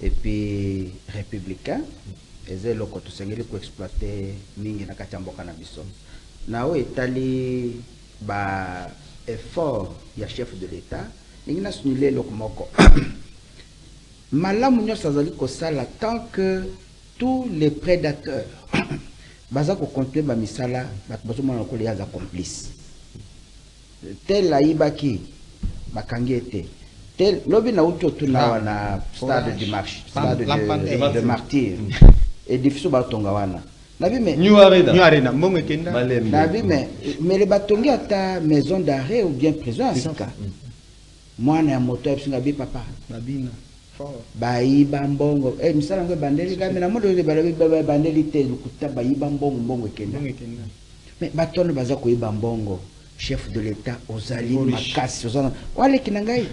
et puis républicain. Eze loko tosengeli ko exploiter mingi na kati ya mboka na biso. Na o etali ba effort ya chef de l'État, ningi na sunile loko moko. Malamu nyonso azali kosala tant que tous les prédateurs baza ko continuer ba misala bato bazomona ko les complices tel aibaki bakangi ete tel lobi na uto tuna na stade du marché stade de martyr et difficile ba tonga wana nabi me New Arena mbongo kenda nabi mais le batongi ata maison d'arrêt ou bien prison asika mwana ya moto esinga bi papa babina bayiba mbongo misala ngo bandeli kama na modo le bandeli te lukuta bayiba mbongo ekenda mais batono baza ko yiba mbongo chef de l'État ozali makasi ozana wale kinangai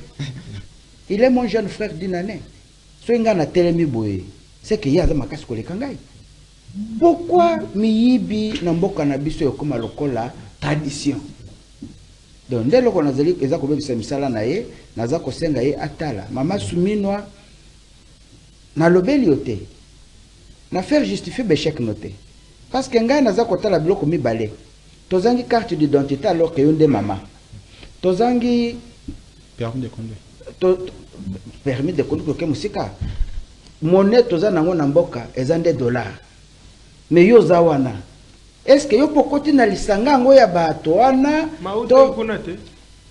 il est mon jeune frère d'une année so nga na telemi boye c'est que yaza makasi ko le kangai pourquoi miyibi na mboka na biso yokoma lokola tradition donc ndelo ko nazali eza ko bebisa misala na ye naza ko senga ye atala Mama Souminwa na lobeli yote na faire justifier bechek noté parce que ngai naza ko tala biloko mibale tozangi carte d'identité alors que yonde mama tozangi permis de conduire que musika monnaie tozana ngo na mboka ezande $. Mais yo zawana est-ce que yo pokoti na lisanga ngo ya bato wana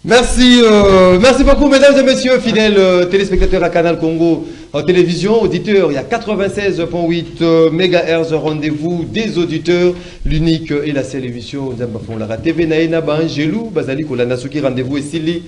Merci, merci beaucoup mesdames et messieurs, fidèles téléspectateurs à Canal Congo en télévision, auditeurs, il y a 96.8 MHz, rendez-vous des auditeurs, l'unique et la seule émission, la TV Naïna Bangelou, Bazali Kolanasuki, rendez-vous et Sili.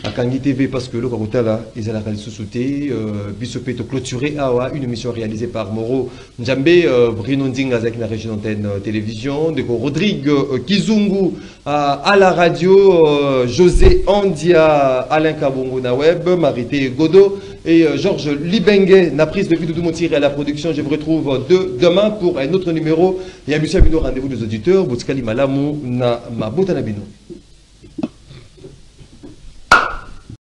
À Kangi TV parce que le Karutala ils ont la sous-souté Bissopé to clôturé une émission réalisée par Moro Njambe Bruno Ndinga avec la région d'antenne télévision de Rodrigue Kizungu à la radio José Andia Alain Kabongo na web Marité Godo et Georges Libengue na prise de vue de Doumontiri à la production. Je vous retrouve demain pour un autre numéro et à Monsieur Abino rendez-vous des auditeurs Boutskali Malamu na Mabutanabino.